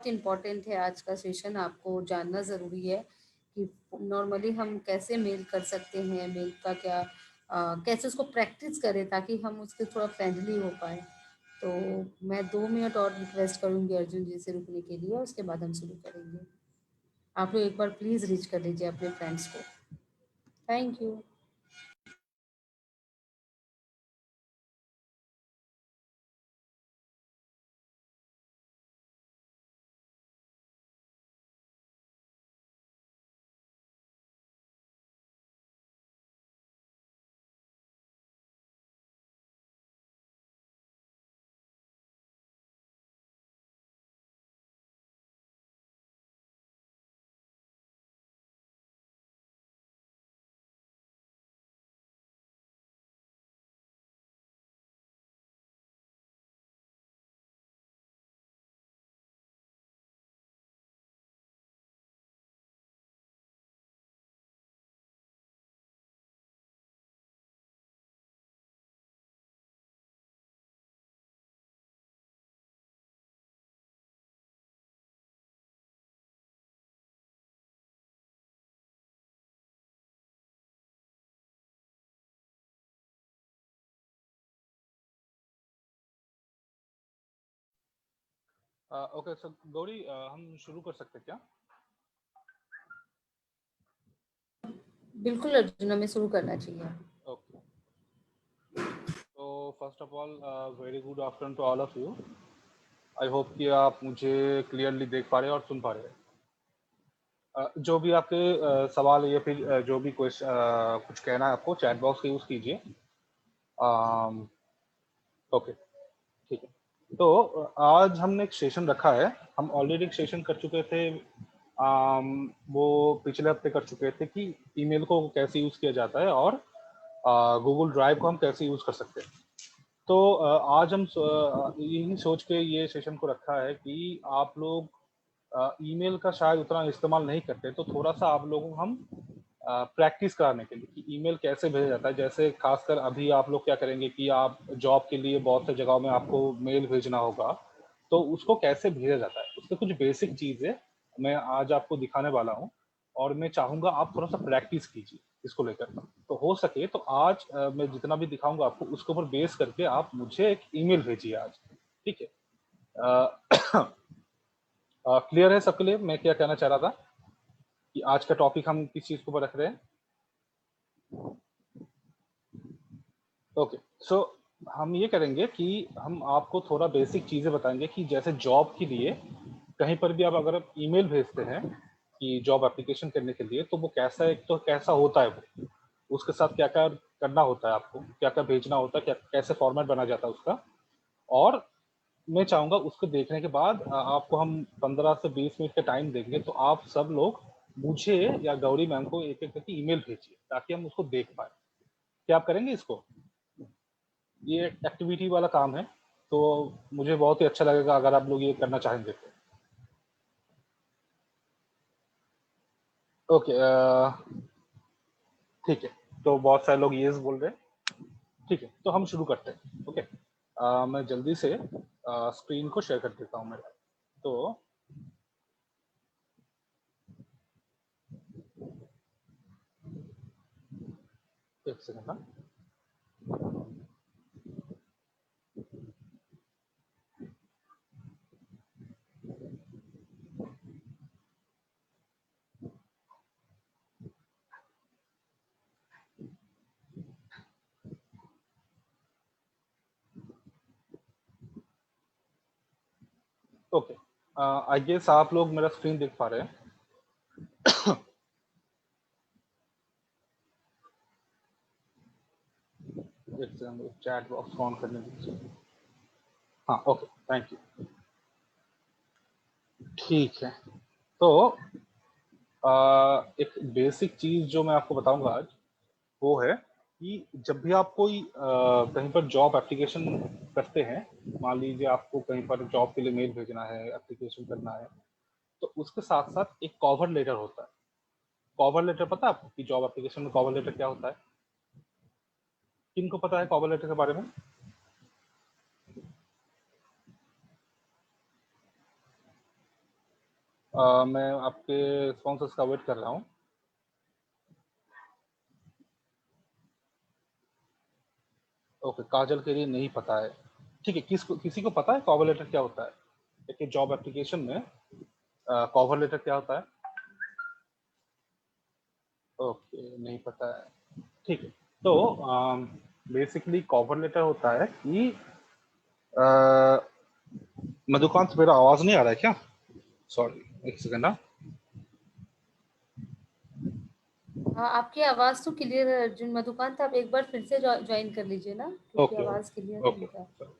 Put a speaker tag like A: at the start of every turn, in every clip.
A: बहुत इम्पोर्टेंट है आज का सेशन, आपको जानना ज़रूरी है कि नॉर्मली हम कैसे मेल कर सकते हैं, मेल का क्या कैसे उसको प्रैक्टिस करें ताकि हम उसके थोड़ा फ्रेंडली हो पाए। तो मैं 2 मिनट और रिक्वेस्ट करूँगी अर्जुन जी से रुकने के लिए, उसके बाद हम शुरू करेंगे। आप लोग एक बार प्लीज़ रीच कर लीजिए अपने फ्रेंड्स को। Thank you.
B: Okay so Gauri, हम शुरू कर सकते हैं क्या?
A: बिल्कुल अर्जुन, हमें शुरू करना चाहिए।
B: ओके, तो first of all very good afternoon to all of you. I hope कि आप मुझे क्लियरली देख पा रहे हैं और सुन पा रहे हैं। जो भी आपके सवाल है या फिर जो भी कुछ कहना है आपको, चैट बॉक्स का यूज़ कीजिए। ओके, ठीक है। तो आज हमने एक सेशन रखा है। हम ऑलरेडी एक सेशन कर चुके थे, वो पिछले हफ्ते कर चुके थे कि ईमेल को कैसे यूज़ किया जाता है और गूगल ड्राइव को हम कैसे यूज़ कर सकते हैं। तो आज हम यही सोच के ये सेशन को रखा है कि आप लोग ईमेल का शायद उतना इस्तेमाल नहीं करते, तो थोड़ा सा आप लोगों को हम प्रैक्टिस कराने के लिए कि ईमेल कैसे भेजा जाता है। जैसे खासकर अभी आप लोग क्या करेंगे कि आप जॉब के लिए बहुत से जगहों में आपको मेल भेजना होगा, तो उसको कैसे भेजा जाता है उसके कुछ बेसिक चीज़ें मैं आज आपको दिखाने वाला हूँ। और मैं चाहूँगा आप थोड़ा सा प्रैक्टिस कीजिए इसको लेकर। तो हो सके तो आज मैं जितना भी दिखाऊंगा आपको उसके ऊपर बेस करके आप मुझे एक ईमेल भेजिए आज, ठीक है? क्लियर है सबके लिए मैं क्या कहना चाह रहा था कि आज का टॉपिक हम किस चीज़ के ऊपर रख रहे हैं? ओके, सो हम ये करेंगे कि हम आपको थोड़ा बेसिक चीज़ें बताएंगे कि जैसे जॉब के लिए कहीं पर भी आप अगर आप ईमेल भेजते हैं कि जॉब एप्लीकेशन करने के लिए, तो वो कैसा, एक तो कैसा होता है वो, उसके साथ क्या क्या करना होता है, आपको क्या क्या भेजना होता है, क्या कैसे फॉर्मेट बना जाता है उसका। और मैं चाहूँगा उसको देखने के बाद आपको हम 15 से 20 मिनट का टाइम देंगे, तो आप सब लोग मुझे या गौरी मैम को एक एक करके ईमेल भेजिए ताकि हम उसको देख पाए। क्या आप करेंगे इसको? ये एक्टिविटी वाला काम है, तो मुझे बहुत ही अच्छा लगेगा अगर आप लोग ये करना चाहेंगे तो। ओके, ठीक है। तो बहुत सारे लोग येस बोल रहे हैं, ठीक है, तो हम शुरू करते हैं। ओके, मैं जल्दी से स्क्रीन को शेयर कर देता हूँ मेरा। तो एक सेकंड ना। ओके, आई गेस आप लोग मेरा स्क्रीन देख पा रहे हैं। एक सेकंड, चैट बॉक्स ऑन करने दीजिए। हाँ, ओके, थैंक यू। ठीक है, तो एक बेसिक चीज़ जो मैं आपको बताऊंगा आज वो है कि जब भी आप कोई कहीं पर जॉब एप्लीकेशन करते हैं, मान लीजिए आपको कहीं पर जॉब के लिए मेल भेजना है, एप्लीकेशन करना है, तो उसके साथ साथ एक कवर लेटर होता है। कवर लेटर पता है आपको कि जॉब एप्लीकेशन में कवर लेटर क्या होता है? किनको पता है कवर लेटर के बारे में? मैं आपके स्पॉन्सर्स का वेट कर रहा हूँ। ओके, काजल के लिए नहीं पता है। ठीक है, किसी को पता है कवर लेटर क्या होता है? देखिए, जॉब एप्लीकेशन में कवर लेटर क्या होता है? ओके, नहीं पता है। ठीक है, तो बेसिकली कवर लेटर होता है कि मधुकांत, मेरा आवाज नहीं आ रहा है क्या? सॉरी, एक सेकंड ना।
A: हाँ, आपकी आवाज़ तो क्लियर है अर्जुन। मधुकांत, आप एक बार फिर से ज्वाइन कर लीजिए ना, क्योंकि
B: ओके
A: आवाज़ क्लियर
B: ओके
A: नहीं
B: ओके।
A: था।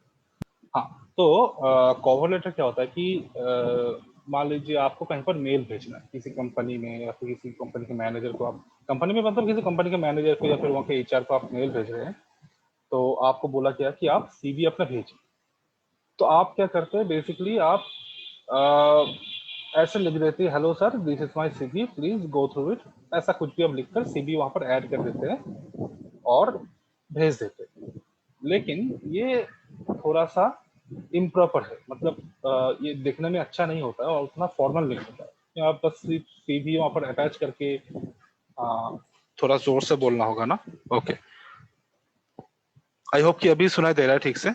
B: हाँ, तो कवर लेटर क्या होता है कि मान लीजिए आपको कहीं पर मेल भेजना है किसी कंपनी में, या फिर किसी कंपनी के मैनेजर को, आप कंपनी में मतलब किसी कंपनी के मैनेजर को या फिर वहाँ के एचआर को आप मेल भेज रहे हैं, तो आपको बोला गया कि आप सीवी अपना भेजिए। तो आप क्या करते हैं, बेसिकली आप ऐसे लिख देते हैं, hello sir, this is my CV, please go through it. ऐसा कुछ भी आप लिखकर सीवी वहां पर ऐड कर देते हैं और भेज देते हैं। लेकिन ये थोड़ा सा इम्प्रॉपर है, मतलब ये देखने में अच्छा नहीं होता है और उतना फॉर्मल नहीं होता है। कि आप बस सिर्फ सीवी वहां पर अटैच करके थोड़ा जोर से बोलना होगा ना। ओके, आई होप कि अभी सुनाई दे रहा है ठीक से।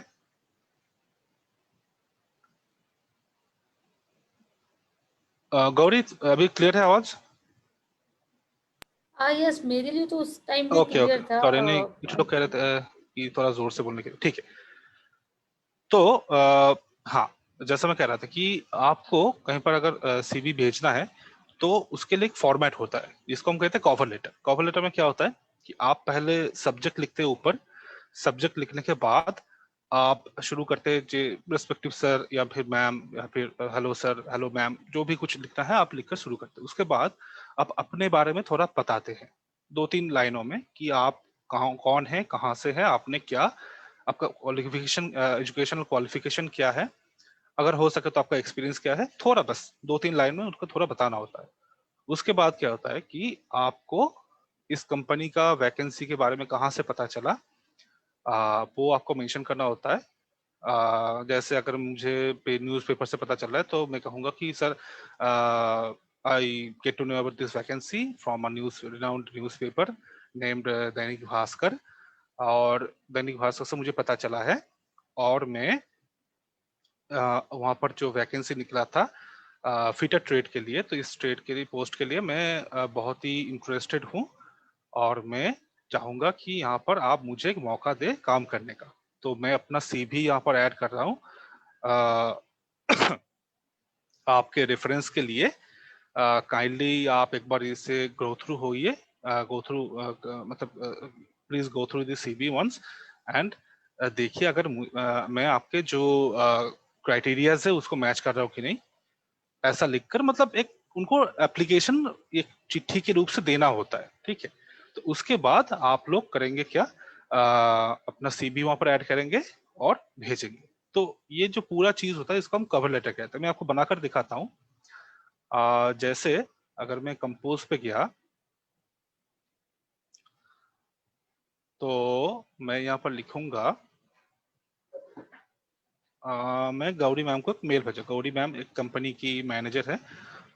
B: गौरी, अभी क्लियर है आवाज?
A: हाँ, यस, मेरे लिए तो उस टाइम भी
B: ओके ओके,
A: क्लियर था।
B: सॉरी, नहीं कुछ लोग कह रहे थे कि थोड़ा जोर से बोलने के लिए। ठीक है, तो हाँ, जैसा मैं कह रहा था कि आपको कहीं पर अगर सीवी भेजना है तो उसके लिए एक फॉर्मेट होता है जिसको हम कहते हैं कवर लेटर। कवर लेटर में क्या होता है कि आप पहले सब्जेक्ट लिखते हैं ऊपर। सब्जेक्ट लिखने के बाद आप शुरू करते हैं, जे रिस्पेक्टिव सर या फिर मैम या फिर हेलो सर, हेलो मैम, जो भी कुछ लिखना है आप लिखकर शुरू करते हैं। उसके बाद आप अपने बारे में थोड़ा बताते हैं 2-3 लाइनों में कि आप कहाँ, कौन है, कहाँ से है, आपने क्या, आपका क्वालिफिकेशन, एजुकेशनल क्वालिफिकेशन क्या है, अगर हो सके तो आपका एक्सपीरियंस क्या है, थोड़ा बस 2-3 लाइन में उनको थोड़ा बताना होता है। उसके बाद क्या होता है कि आपको इस कंपनी का वैकेंसी के बारे में कहाँ से पता चला, वो आपको मेंशन करना होता है। जैसे अगर मुझे न्यूज़पेपर से पता चल रहा है तो मैं कहूँगा कि sir, I get to know about this vacancy from a news renowned newspaper named Dainik Bhaskar, और दैनिक भास्कर से मुझे पता चला है, और मैं वहाँ पर जो वैकेंसी निकला था फिटर ट्रेड के लिए, तो इस ट्रेड के लिए, पोस्ट के लिए मैं बहुत ही इंटरेस्टेड हूँ, और मैं चाहूंगा कि यहाँ पर आप मुझे एक मौका दे काम करने का। तो मैं अपना सीवी यहाँ पर ऐड कर रहा हूँ आपके रेफरेंस के लिए। काइंडली आप एक बार इसे गो थ्रू होइए, गो थ्रू मतलब please go through this CV once, and देखिए अगर मैं आपके जो क्राइटेरियाज है उसको मैच कर रहा हूँ कि नहीं। ऐसा लिखकर, मतलब एक उनको एप्लीकेशन एक चिट्ठी के रूप से देना होता है, ठीक है। तो उसके बाद आप लोग करेंगे क्या, अपना सीवी वहां पर ऐड करेंगे और भेजेंगे। तो ये जो पूरा चीज होता है इसको हम कवर लेटर कहते हैं। मैं आपको बनाकर दिखाता हूँ। जैसे अगर मैं कंपोज पे गया तो मैं यहाँ पर लिखूंगा, मैं गौरी मैम को एक मेल भेजा। गौरी मैम एक कंपनी की मैनेजर है,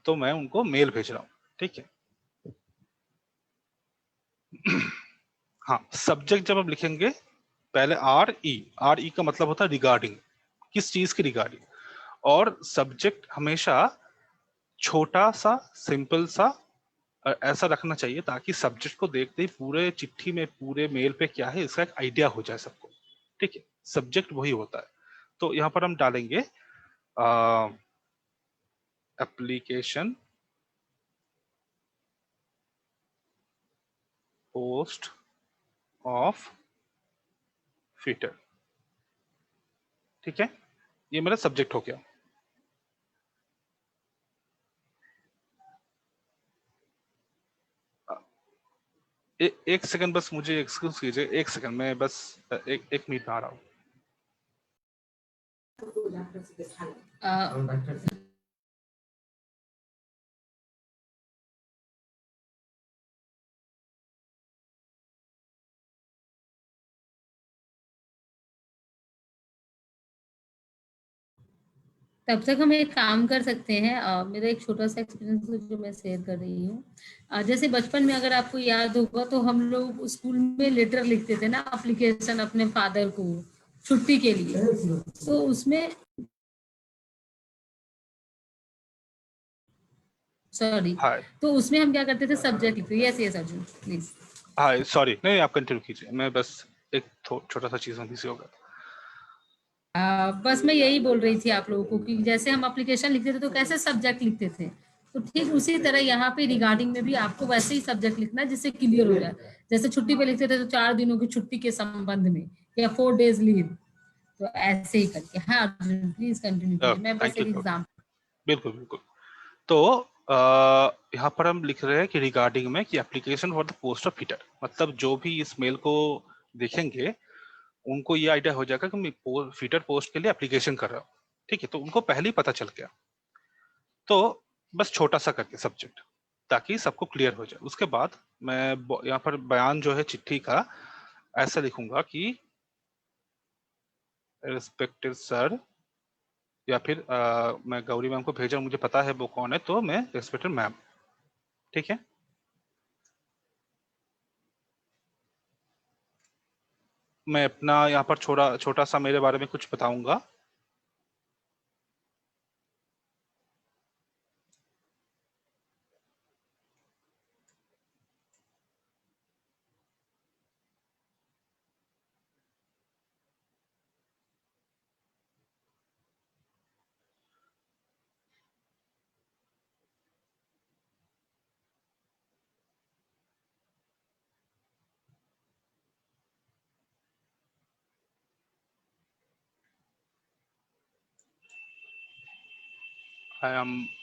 B: तो मैं उनको मेल भेज रहा हूँ, ठीक है। हाँ, सब्जेक्ट जब आप लिखेंगे पहले आर ई का मतलब होता है रिगार्डिंग, किस चीज की रिगार्डिंग। और सब्जेक्ट हमेशा छोटा सा, सिंपल सा ऐसा रखना चाहिए ताकि सब्जेक्ट को देखते ही पूरे चिट्ठी में, पूरे मेल पे क्या है इसका एक आइडिया हो जाए सबको, ठीक है। सब्जेक्ट वही होता है। तो यहाँ पर हम डालेंगे एप्लीकेशन पोस्ट ऑफ फिटर, ठीक है। ये मेरा सब्जेक्ट हो गया। एक सेकंड बस मुझे एक्सक्यूज कीजिए, एक सेकंड, मैं बस एक मिनट में आ रहा हूँ।
A: तब तक हम एक काम कर सकते हैं, मेरा एक छोटा सा एक्सपीरियंस है जो मैं शेयर कर रही हूँ। जैसे बचपन में अगर आपको याद होगा तो हम लोग स्कूल में लेटर लिखते थे ना, एप्लीकेशन अपने फादर को छुट्टी के लिए। तो उसमें, सॉरी,
B: हाय।
A: तो उसमें हम क्या करते थे, सब्जेक्ट लिखते। Yes yes Arjun please.
B: Hi sorry, नहीं आप कंटिन्यू कीजिए, मैं बस एक छोटा सा चीज में बिजी हो गया था।
A: बस मैं यही बोल रही थी आप लोगों को कि जैसे हम एप्लीकेशन लिखते थे तो कैसे सब्जेक्ट लिखते थे, तो ठीक उसी तरह यहाँ पे रिगार्डिंग में भी आपको वैसे ही सब्जेक्ट लिखना है जिससे क्लियर हो जाए। जैसे छुट्टी पे लिखते थे तो 4 दिनों की छुट्टी के संबंध में, या 4 days लीव, तो ऐसे ही करके। हाँ अर्जुन प्लीज कंटिन्यू कीजिए, मैं बस
B: थैंक यू।
A: एक एग्जाम।
B: बिल्कुल बिल्कुल। तो यहाँ पर हम लिख रहे हैं कि रिगार्डिंग में कि application for the post of fitter, मतलब जो भी इस मेल को देखेंगे उनको ये आइडिया हो जाएगा कि मैं फिटर पोस्ट के लिए एप्लीकेशन कर रहा हूँ। ठीक है, तो उनको पहले ही पता चल गया। तो बस छोटा सा करके सब्जेक्ट, ताकि सबको क्लियर हो जाए। उसके बाद मैं यहाँ पर बयान जो है चिट्ठी का ऐसा लिखूंगा कि रिस्पेक्टेड सर, या फिर मैं गौरी मैम को भेजा, मुझे पता है वो कौन है, तो मैं रिस्पेक्टेड मैम। ठीक है, मैं अपना यहाँ पर छोटा छोटा सा मेरे बारे में कुछ बताऊंगा।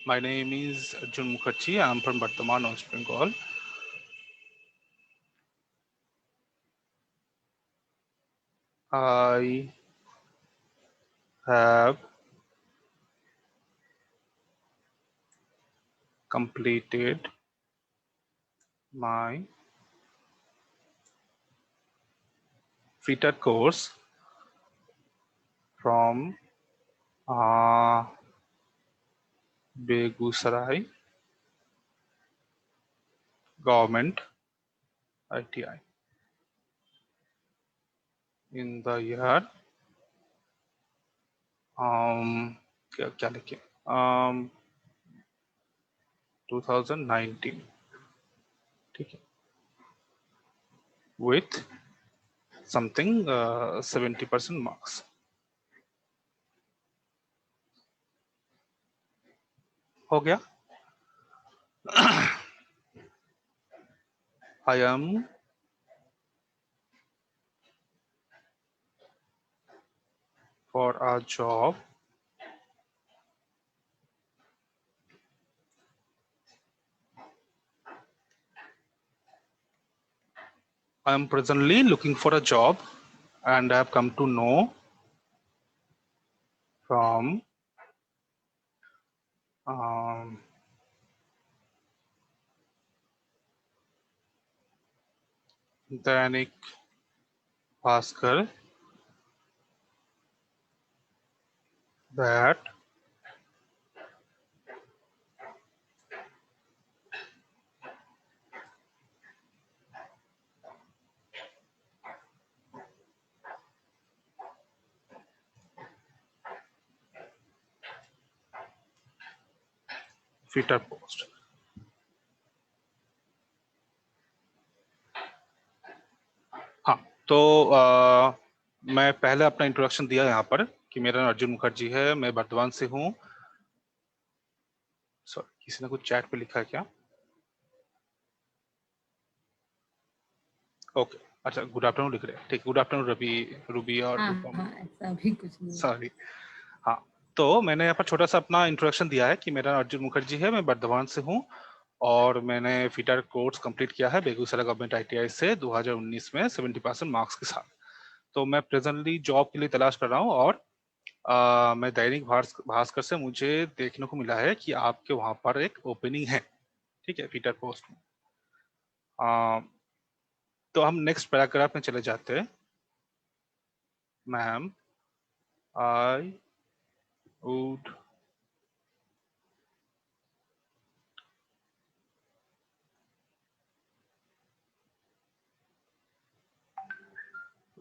B: My name is Arjun Mukherjee. I am from Bardhaman, West Bengal. I have completed my fitter course from Begusarai Government ITI in the year क्या क्या लिखे 2019। ठीक है, with something 70% marks। हो गया। I am for a job I am presently looking for a job, and I have come to know from Dainik Bhaskar that fitter post। हाँ, तो मैं पहले अपना इंट्रोडक्शन दिया यहाँ पर कि मेरा नाम अर्जुन मुखर्जी है, मैं बर्धमान से हूँ। सॉरी, किसी ने कुछ चैट पे लिखा है क्या? ओके, अच्छा, गुड आफ्टरनून लिख रहे हैं। ठीक, गुड आफ्टरनून रवि, रूबी और
A: हाँ
B: रूपम।
A: हाँ, ऐसा भी कुछ नहीं।
B: सॉरी। हाँ, तो मैंने यहाँ पर छोटा सा अपना इंट्रोडक्शन दिया है कि मेरा नाम अर्जुन मुखर्जी है, मैं बर्धमान से हूँ, और मैंने फिटर कोर्स कंप्लीट किया है बेगूसराय गवर्नमेंट ITI से 2019 में 70% मार्क्स के साथ। तो मैं प्रेजेंटली जॉब के लिए तलाश कर रहा हूँ, और मैं दैनिक भास्कर से मुझे देखने को मिला है कि आपके वहां पर एक ओपनिंग है। ठीक है, फिटर पोस्ट में। तो हम नेक्स्ट पैराग्राफ में चले जाते हैं। Ma'am, I would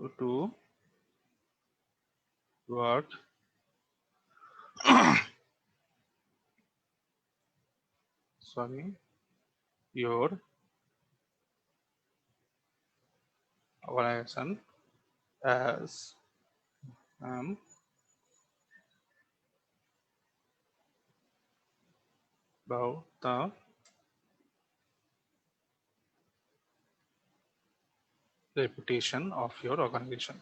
B: to work sorry your organization as about the reputation of your organization.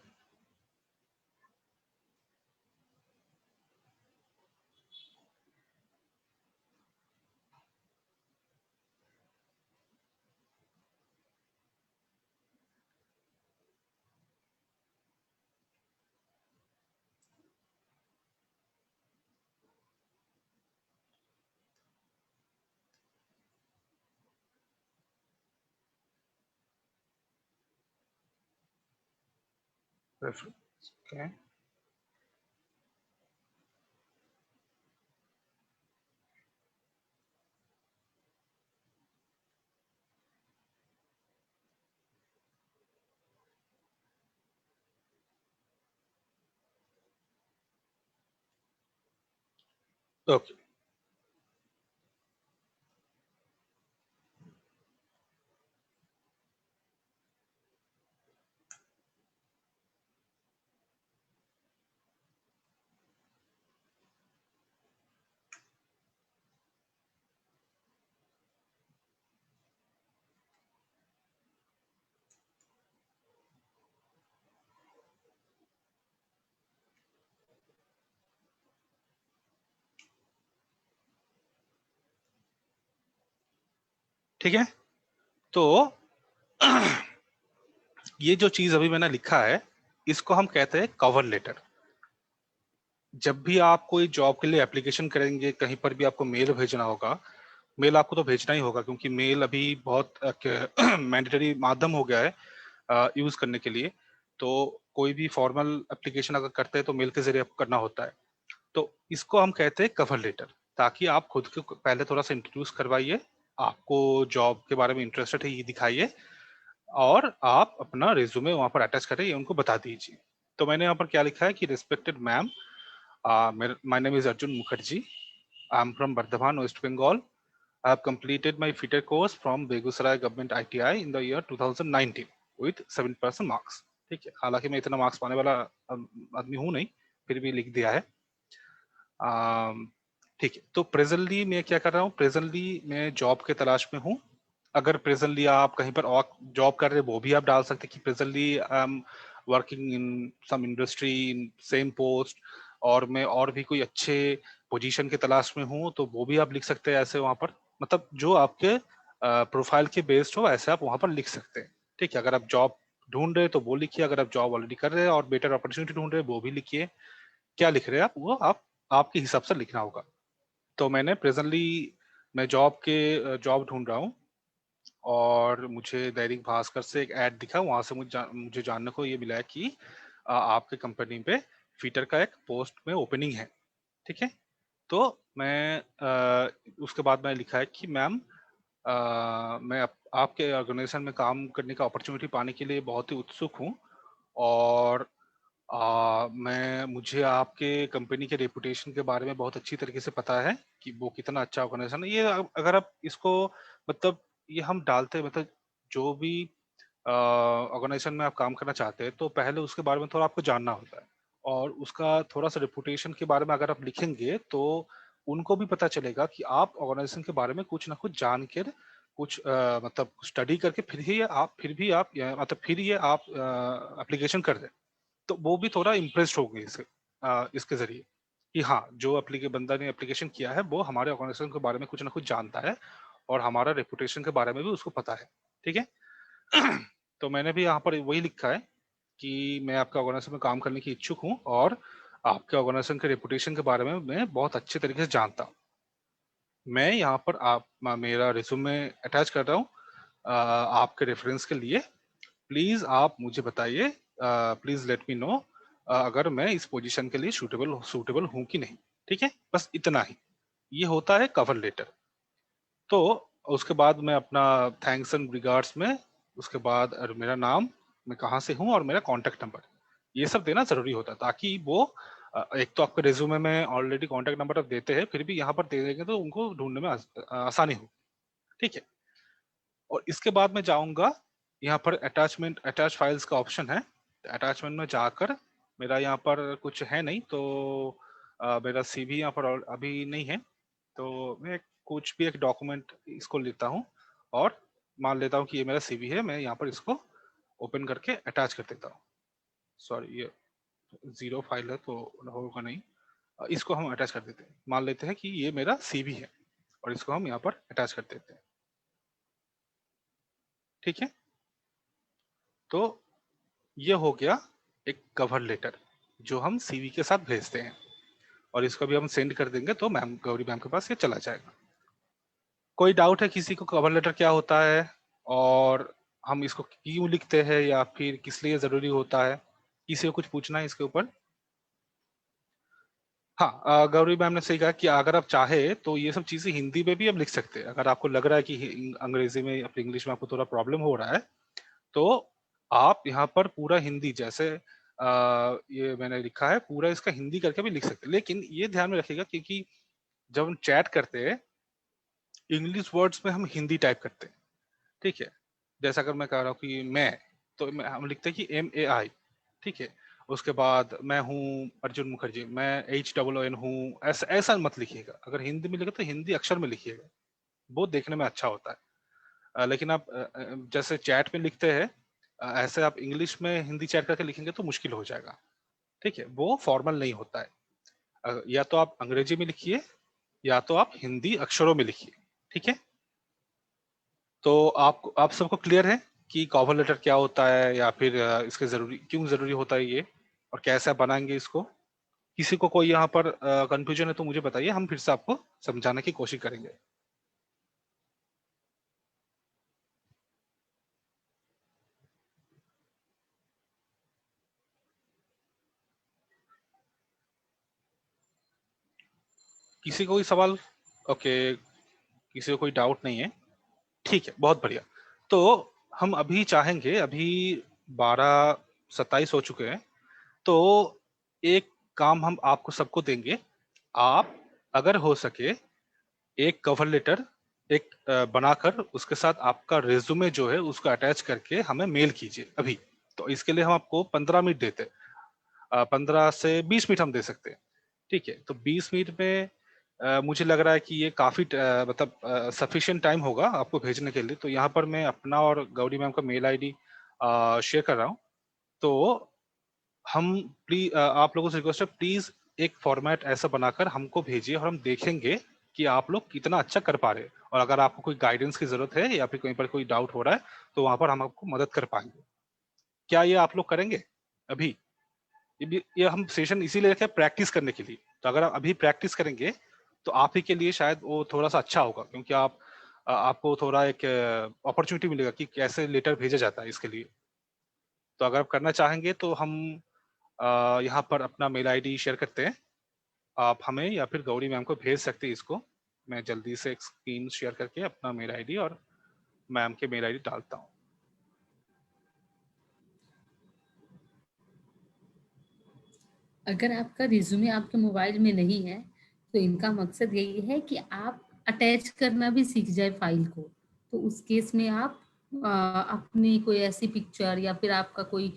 B: Okay. Okay. ठीक है, तो ये जो चीज अभी मैंने लिखा है इसको हम कहते हैं कवर लेटर। जब भी आप कोई जॉब के लिए एप्लीकेशन करेंगे, कहीं पर भी आपको मेल भेजना होगा, मेल आपको तो भेजना ही होगा क्योंकि मेल अभी बहुत मैंडेटरी माध्यम हो गया है यूज करने के लिए। तो कोई भी फॉर्मल एप्लीकेशन अगर करते हैं तो मेल के जरिए आपको करना होता है। तो इसको हम कहते हैं कवर लेटर, ताकि आप खुद को पहले थोड़ा सा इंट्रोड्यूस करवाइए, आपको जॉब के बारे में इंटरेस्टेड है ये दिखाइए, और आप अपना रिज्यूमे वहां पर अटैच करें, ये उनको बता दीजिए। तो मैंने यहाँ पर क्या लिखा है कि respected ma'am, my name is Arjun Mukherjee, I am from Bardhaman, west Bengal. I have completed my FITR course from Begusarai Government ITI in the year 2019 with 7% marks। ठीक है, हालांकि मैं इतना मार्क्स पाने वाला आदमी हूं नहीं, फिर भी लिख दिया है। ठीक है, तो प्रेजेंटली मैं क्या कर रहा हूँ, प्रेजेंटली मैं जॉब के तलाश में हूँ। अगर प्रेजेंटली आप कहीं पर और जॉब कर रहे हैं वो भी आप डाल सकते हैं कि presently I am working in some industry in same post, और मैं और भी कोई अच्छे पोजीशन के तलाश में हूँ तो वो भी आप लिख सकते हैं ऐसे वहां पर। मतलब जो आपके प्रोफाइल के बेस्ड हो ऐसे आप वहां पर लिख सकते हैं। ठीक है, अगर आप जॉब ढूंढ रहे हैं तो वो लिखिए, अगर आप जॉब ऑलरेडी कर रहे हैं और बेटर अपॉर्चुनिटी ढूंढ रहे हैं वो भी लिखिए। क्या लिख रहे हैं आप वो आप आपके हिसाब से लिखना होगा। तो मैंने प्रेजेंटली मैं जॉब ढूंढ रहा हूँ, और मुझे दैनिक भास्कर से एक ऐड दिखा, वहां से मुझे जानने को ये मिला है कि आपके कंपनी पे फीटर का एक पोस्ट में ओपनिंग है। ठीक है, तो मैं उसके बाद मैंने लिखा है कि मैम मैं आपके ऑर्गेनाइजेशन में काम करने का अपॉर्चुनिटी पाने के लिए बहुत ही उत्सुक हूँ, और मुझे आपके कंपनी के रेपुटेशन के बारे में बहुत अच्छी तरीके से पता है कि वो कितना अच्छा ऑर्गेनाइजेशन है। ये अगर आप इसको मतलब ये हम डालते हैं, मतलब जो भी ऑर्गेनाइजेशन में आप काम करना चाहते हैं तो पहले उसके बारे में थोड़ा आपको जानना होता है, और उसका थोड़ा सा रेपुटेशन के बारे में अगर आप लिखेंगे तो उनको भी पता चलेगा कि आप ऑर्गेनाइजेशन के बारे में कुछ ना कुछ जान कर, कुछ मतलब स्टडी करके मतलब फिर ये आप एप्लीकेशन कर दें। तो वो भी थोड़ा इम्प्रेस्ड हो गई इसके जरिए कि हाँ, जो बंदा ने एप्लीकेशन किया है वो हमारे ऑर्गेनाइजेशन के बारे में कुछ ना कुछ जानता है, और हमारा रेपुटेशन के बारे में भी उसको पता है। ठीक है, तो मैंने भी यहाँ पर वही लिखा है कि मैं आपका ऑर्गेनाइजेशन में काम करने की इच्छुक हूँ, और आपके ऑर्गेनाइजेशन के रेपुटेशन के बारे में मैं बहुत अच्छे तरीके से जानता हूँ। मैं यहाँ पर मेरा रिज्यूमे अटैच कर रहा हूँ आपके रेफरेंस के लिए। प्लीज आप मुझे बताइए, प्लीज लेट मी नो अगर मैं इस पोजीशन के लिए सूटेबल हूँ कि नहीं। ठीक है, बस इतना ही, ये होता है कवर लेटर। तो उसके बाद मैं अपना थैंक्स एंड रिगार्ड्स में, उसके बाद मेरा नाम, मैं कहाँ से हूँ और मेरा कॉन्टैक्ट नंबर, ये सब देना ज़रूरी होता है ताकि वो एक तो आपके रिज्यूमे में ऑलरेडी कॉन्टैक्ट नंबर आप देते हैं, फिर भी यहाँ पर दे देंगे तो उनको ढूँढने में आसानी हो, ठीक है? और इसके बाद मैं जाऊँगा, यहाँ पर अटैच फाइल्स का ऑप्शन है, अटैचमेंट में जाकर मेरा यहाँ पर कुछ है नहीं, तो मेरा सीवी यहाँ पर अभी नहीं है, तो मैं कुछ भी एक डॉक्यूमेंट इसको लेता हूँ और मान लेता हूँ कि ये मेरा सीवी है, मैं यहाँ पर इसको ओपन करके अटैच कर देता हूँ। सॉरी, ये 0 फाइल है तो होगा नहीं, इसको हम अटैच कर देते हैं। मान लेते हैं कि ये मेरा सीवी है और इसको हम यहाँ पर अटैच कर देते हैं, ठीक है? तो ये हो गया एक कवर लेटर जो हम सीवी के साथ भेजते हैं और इसको भी हम सेंड कर देंगे तो मैम, गौरी मैम के पास ये चला जाएगा। कोई डाउट है किसी को कवर लेटर क्या होता है और हम इसको क्यों लिखते हैं या फिर किस लिए जरूरी होता है? किसी को कुछ पूछना है इसके ऊपर? हाँ, गौरी मैम ने सही कहा कि अगर आप चाहे तो ये सब चीजें हिंदी में भी हम लिख सकते हैं। अगर आपको लग रहा है कि अंग्रेजी में या फिर इंग्लिश में आपको थोड़ा प्रॉब्लम हो रहा है, तो आप यहाँ पर पूरा हिंदी जैसे ये मैंने लिखा है पूरा इसका हिंदी करके भी लिख सकते हैं। लेकिन ये ध्यान में रखिएगा क्योंकि जब हम चैट करते हैं इंग्लिश वर्ड्स में हम हिंदी टाइप करते हैं, ठीक है? जैसा अगर मैं कह रहा हूँ कि मैं, तो हम लिखते हैं कि MAI, ठीक है? उसके बाद मैं हूँ अर्जुन मुखर्जी, मैं HOON हूँ, ऐसा ऐसा मत लिखिएगा। अगर हिंदी में लिखे तो हिंदी अक्षर में लिखिएगा, वो देखने में अच्छा होता है। लेकिन आप जैसे चैट में लिखते हैं ऐसे आप इंग्लिश में हिंदी चैट करके लिखेंगे तो मुश्किल हो जाएगा, ठीक है? वो फॉर्मल नहीं होता है। या तो आप अंग्रेजी में लिखिए या तो आप हिंदी अक्षरों में लिखिए, ठीक है? तो आप सबको क्लियर है कि कवर लेटर क्या होता है या फिर इसके क्यों जरूरी होता है ये और कैसे आप बनाएंगे इसको? किसी को कोई यहाँ पर कंफ्यूजन है तो मुझे बताइए, हम फिर से आपको समझाने की कोशिश करेंगे। किसी को कोई सवाल? ओके, किसी को कोई डाउट नहीं है, ठीक है, बहुत बढ़िया। तो हम अभी चाहेंगे, अभी 12:27 हो चुके हैं, तो एक काम हम आपको सबको देंगे। आप अगर हो सके एक कवर लेटर एक बनाकर उसके साथ आपका रिज्यूमे जो है उसको अटैच करके हमें मेल कीजिए अभी। तो इसके लिए हम आपको 15 मिनट देते हैं, 15 से 20 मिनट हम दे सकते हैं, ठीक है? तो 20 मिनट में मुझे लग रहा है कि ये काफी मतलब सफिशिएंट टाइम होगा आपको भेजने के लिए। तो यहाँ पर मैं अपना और गौरी मैम का मेल आईडी शेयर कर रहा हूँ। तो हम प्लीज, आप लोगों से रिक्वेस्ट है, प्लीज एक फॉर्मेट ऐसा बनाकर हमको भेजिए और हम देखेंगे कि आप लोग कितना अच्छा कर पा रहे हैं। और अगर आपको कोई गाइडेंस की जरूरत है या फिर कहीं पर कोई डाउट हो रहा है तो वहां पर हम आपको मदद कर पाएंगे। क्या ये आप लोग करेंगे अभी? ये हम सेशन इसीलिए रखे प्रैक्टिस करने के लिए। तो अगर आप अभी प्रैक्टिस करेंगे तो आप ही के लिए शायद वो थोड़ा सा अच्छा होगा, क्योंकि आपको थोड़ा एक अपॉर्चुनिटी मिलेगा कि कैसे लेटर भेजा जाता है इसके लिए। तो अगर आप करना चाहेंगे तो हम यहाँ पर अपना मेल आईडी शेयर करते हैं। आप हमें या फिर गौरी मैम को भेज सकते हैं इसको। मैं जल्दी से एक स्क्रीन शेयर करके अपना मेल आईडी और मैम के मेल आईडी डालता हूँ।
A: अगर आपका रिज्यूमे आपके मोबाइल में नहीं है तो इनका मकसद यही है कि आप अटैच करना भी सीख जाए फाइल को। तो उस केस में आप अपनी कोई ऐसी पिक्चर या फिर आपका कोई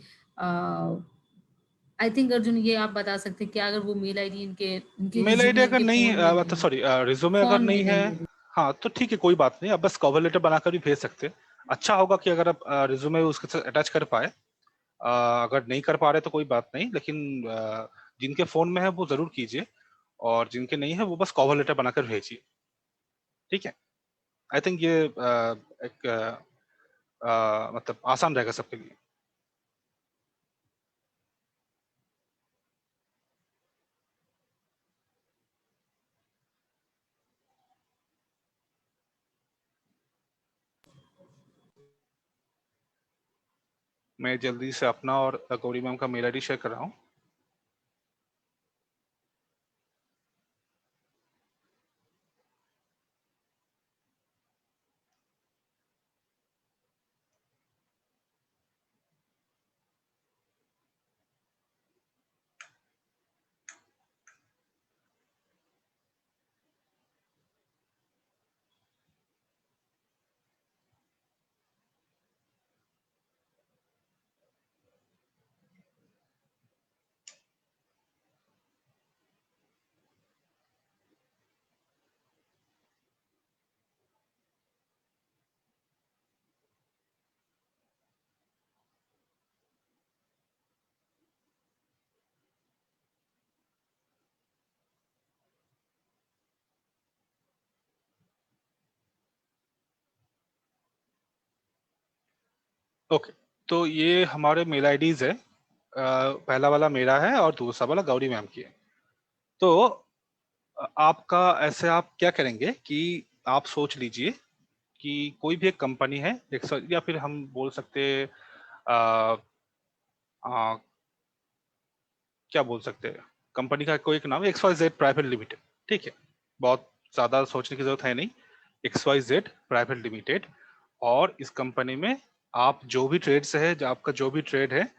A: आई थिंक अर्जुन ये आप बता सकते हैं क्या अगर वो मेल आईडी इनके इनके
B: मेल आईडी
A: रिज्यूमे
B: अगर
A: इनके
B: नहीं,
A: फोन में
B: मतलब
A: नहीं है,
B: सॉरी, रिज्यूमे अगर
A: फोन में
B: नहीं है,
A: नहीं है।
B: हाँ तो ठीक है, कोई बात नहीं। अब बस कवर लेटर बनाकर भी भेज सकते हैं। अच्छा होगा कि अगर आप रिज्यूमे उसके साथ अटैच कर पाए। अगर नहीं कर पा रहे तो कोई बात नहीं, लेकिन जिनके फोन में है वो जरूर कीजिए और जिनके नहीं है वो बस कवर लेटर बनाकर भेजिए, ठीक है? आई थिंक ये एक मतलब आसान रहेगा सबके लिए। मैं जल्दी से अपना और गौरी मैम का मेल आईडी शेयर कर रहा हूँ। ओके, तो ये हमारे मेल आईडीज है। पहला वाला मेरा है और दूसरा वाला गौरी मैम की है। तो आपका ऐसे आप क्या करेंगे कि आप सोच लीजिए कि कोई भी एक कंपनी है, या फिर हम बोल सकते आ, आ, क्या बोल सकते हैं, कंपनी का कोई एक नाम XYZ प्राइवेट लिमिटेड। ठीक है, बहुत ज्यादा सोचने की जरूरत है नहीं। XYZ प्राइवेट लिमिटेड, और इस कंपनी में आप जो भी ट्रेड से है, जो आपका जो भी ट्रेड है,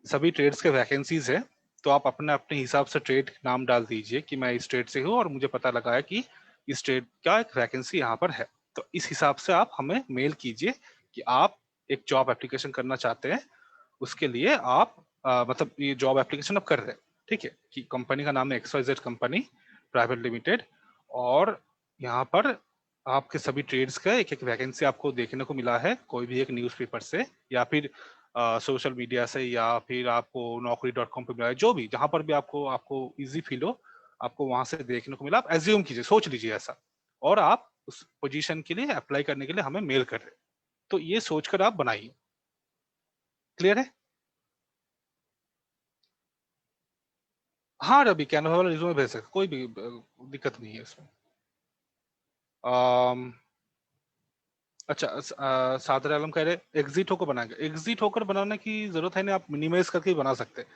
B: सभी ट्रेड्स के वैकेंसीज है। तो आप अपने अपने हिसाब से ट्रेड नाम डाल दीजिए कि मैं इस ट्रेड से हूँ और मुझे पता लगा है कि इस ट्रेड का एक वैकेंसी यहाँ पर है। तो इस हिसाब से आप हमें मेल कीजिए कि आप एक जॉब एप्लीकेशन करना चाहते हैं। उसके लिए आप मतलब ये जॉब एप्लीकेशन आप कर रहे हैं, ठीक है, कि कंपनी का नाम है XYZ कंपनी प्राइवेट लिमिटेड, और यहाँ पर आपके सभी ट्रेड्स का एक एक वैकेंसी आपको देखने को मिला है, कोई भी एक न्यूज़पेपर से या फिर सोशल मीडिया से या फिर आपको naukri.com पे मिला है, जो भी जहां पर भी आपको आपको इजी फील हो, आपको वहां से देखने को मिला। आप एज्यूम कीजिए, सोच लीजिए ऐसा, और आप उस पोजीशन के लिए अप्लाई करने के लिए हमें मेल कर रहे हैं। तो ये सोचकर आप बनाइए। क्लियर है? हाँ रवि, कैनवा वाला रिज्यूमे भेज सकते, कोई भी दिक्कत नहीं है इसमें। अम, अच्छा, सादर आलम कह रहे एग्जिट होकर बनाएंगे। एग्जिट होकर बनाने की जरूरत है नहीं, आप मिनिमाइज करके ही बना सकते हैं।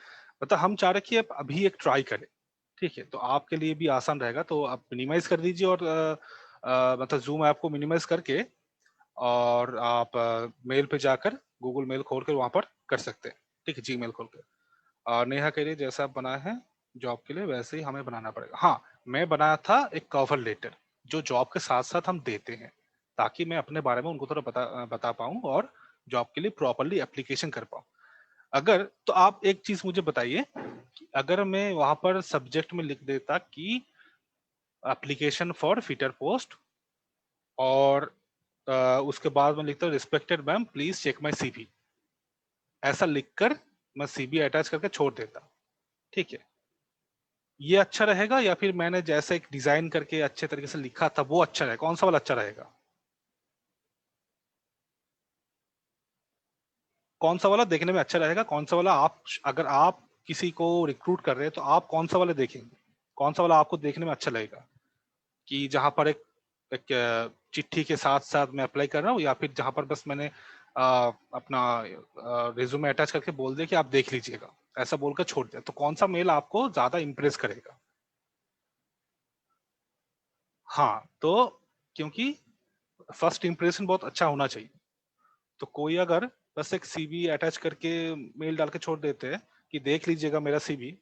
B: मतलब हम चाह रहे कि आप अभी एक ट्राई करें, ठीक है, तो आपके लिए भी आसान रहेगा। तो आप मिनिमाइज कर दीजिए, और मतलब जूम ऐप को मिनिमाइज करके, और आप मेल पे जाकर गूगल मेल खोल कर वहां पर कर सकते हैं। ठीक है, जीमेल खोल कर। नेहा कह रही है जैसा आप बनाए हैं जॉब के लिए वैसे ही हमें बनाना पड़ेगा। हाँ, मैं बनाया था एक कवर लेटर जो जॉब के साथ साथ हम देते हैं, ताकि मैं अपने बारे में उनको थोड़ा बता पाऊँ और जॉब के लिए प्रॉपरली एप्लीकेशन कर पाऊँ। अगर तो आप एक चीज मुझे बताइए कि अगर मैं वहां पर सब्जेक्ट में लिख देता कि एप्लीकेशन फॉर फिटर पोस्ट, और उसके बाद मैं लिखता हूँ respected ma'am please check my CV, ऐसा लिखकर मैं सीवी अटैच करके छोड़ देता, ठीक है, ये अच्छा रहेगा? या फिर मैंने जैसे एक डिजाइन करके अच्छे तरीके से लिखा था वो अच्छा रहेगा? कौन सा वाला अच्छा रहेगा? कौन सा वाला देखने में अच्छा रहेगा? कौन सा वाला आप, अगर आप किसी को रिक्रूट कर रहे हैं तो आप कौन सा वाला देखेंगे? कौन सा वाला आपको देखने में अच्छा लगेगा? कि जहां पर एक चिट्ठी के साथ साथ मैं अप्लाई कर रहा हूँ, या फिर जहां पर बस मैंने अपना रिज्यूमे अटैच करके बोल दिया कि आप देख लीजिएगा, ऐसा बोलकर छोड़ दिया, तो कौन सा मेल आपको ज्यादा इंप्रेस करेगा? हाँ, तो क्योंकि फर्स्ट इंप्रेशन बहुत अच्छा होना चाहिए। तो कोई अगर बस एक सीवी अटैच करके मेल डाल के छोड़ देते हैं कि देख लीजिएगा मेरा सीवी,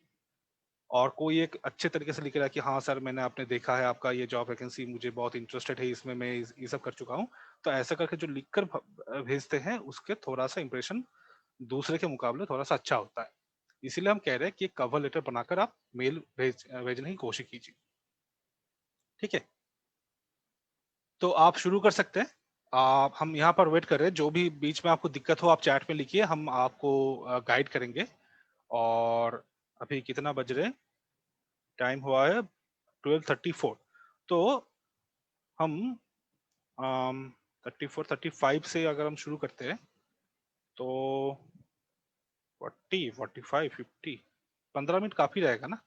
B: और कोई एक अच्छे तरीके से लिख रहा है कि हाँ सर, मैंने आपने देखा है आपका ये जॉब वैकेंसी, मुझे बहुत इंटरेस्टेड है इसमें, मैं ये सब कर चुका हूँ, तो ऐसा करके जो लिख कर भेजते हैं उसके थोड़ा सा इंप्रेशन दूसरे के मुकाबले थोड़ा सा अच्छा होता है। इसीलिए हम कह रहे हैं कि कवर लेटर बनाकर आप मेल भेजने की कोशिश कीजिए। ठीक है, तो आप शुरू कर सकते हैं। आप, हम यहाँ पर वेट कर रहे हैं, जो भी बीच में आपको दिक्कत हो आप चैट में लिखिए, हम आपको गाइड करेंगे। और अभी कितना बज रहे हैं? टाइम हुआ है 12:34। तो हम 34 35 से अगर हम शुरू करते हैं तो 40 45 50, 15 मिनट काफी रहेगा ना?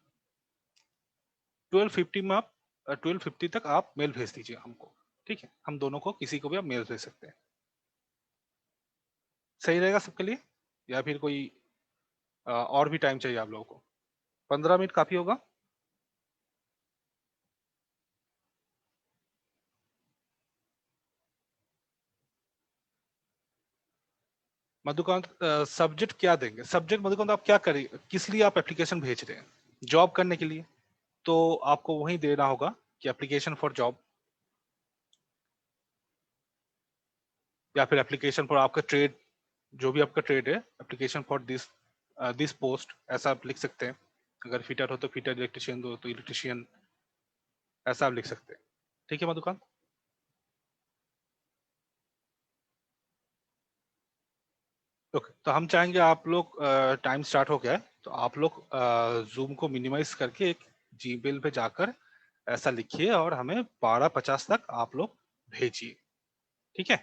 B: 12:50 में आप 12:50 तक आप मेल भेज दीजिए हमको। ठीक है, हम दोनों को किसी को भी आप मेल भेज सकते हैं। सही रहेगा सबके लिए, या फिर कोई और भी टाइम चाहिए आप लोगों को? 15 मिनट काफी होगा? मधुकांत, सब्जेक्ट क्या देंगे? सब्जेक्ट मधुकांत आप क्या करें, किस लिए आप एप्लीकेशन भेज रहे हैं? जॉब करने के लिए? तो आपको वही देना होगा कि एप्लीकेशन फॉर जॉब, या फिर एप्लीकेशन फॉर आपका ट्रेड, जो भी आपका ट्रेड है, application for this this post, ऐसा आप लिख सकते हैं। अगर फिटर हो तो फिटर, इलेक्ट्रिशियन हो तो इलेक्ट्रिशियन, ऐसा आप लिख सकते हैं। ठीक है मधुकांत? ओके, तो हम चाहेंगे, आप लोग, टाइम स्टार्ट हो गया है, तो आप लोग जूम को मिनिमाइज करके एक जीमेल पे जाकर ऐसा लिखिए और हमें 12:50 तक आप लोग भेजिए। ठीक है?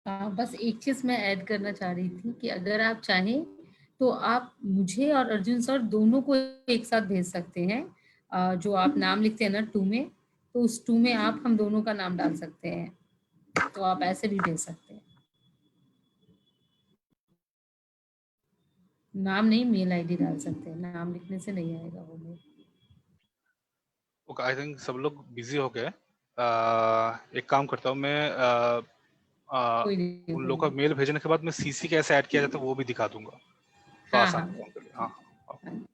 A: बस एक चीज़ मैं ऐड करना चाह रही थी कि अगर आप चाहें तो आप मुझे और अर्जुन सर दोनों को एक साथ भेज सकते हैं। जो आप नाम लिखते हैं ना 2 में, तो उस 2 में आप हम दोनों का नाम डाल सकते हैं। तो आप ऐसे भी भेज सकते हैं। नाम नहीं, मेल आईडी डाल सकते हैं। नाम लिखने से नहीं आएगा वो मेल।
B: ओके, आई थिंक सब लोग बिजी हो गए। एक काम करता हूँ मैं,
A: कोई नहीं,
B: उन
A: कोई
B: लोग का
A: नहीं।
B: मेल भेजने के बाद मैं सीसी कैसे ऐड किया जाता है वो भी दिखा दूंगा, तो
A: हाँ,
B: आसान
A: हाँ।
B: होगा उनके लिए। हाँ,
A: ठीक
B: हाँ।
A: है। हाँ।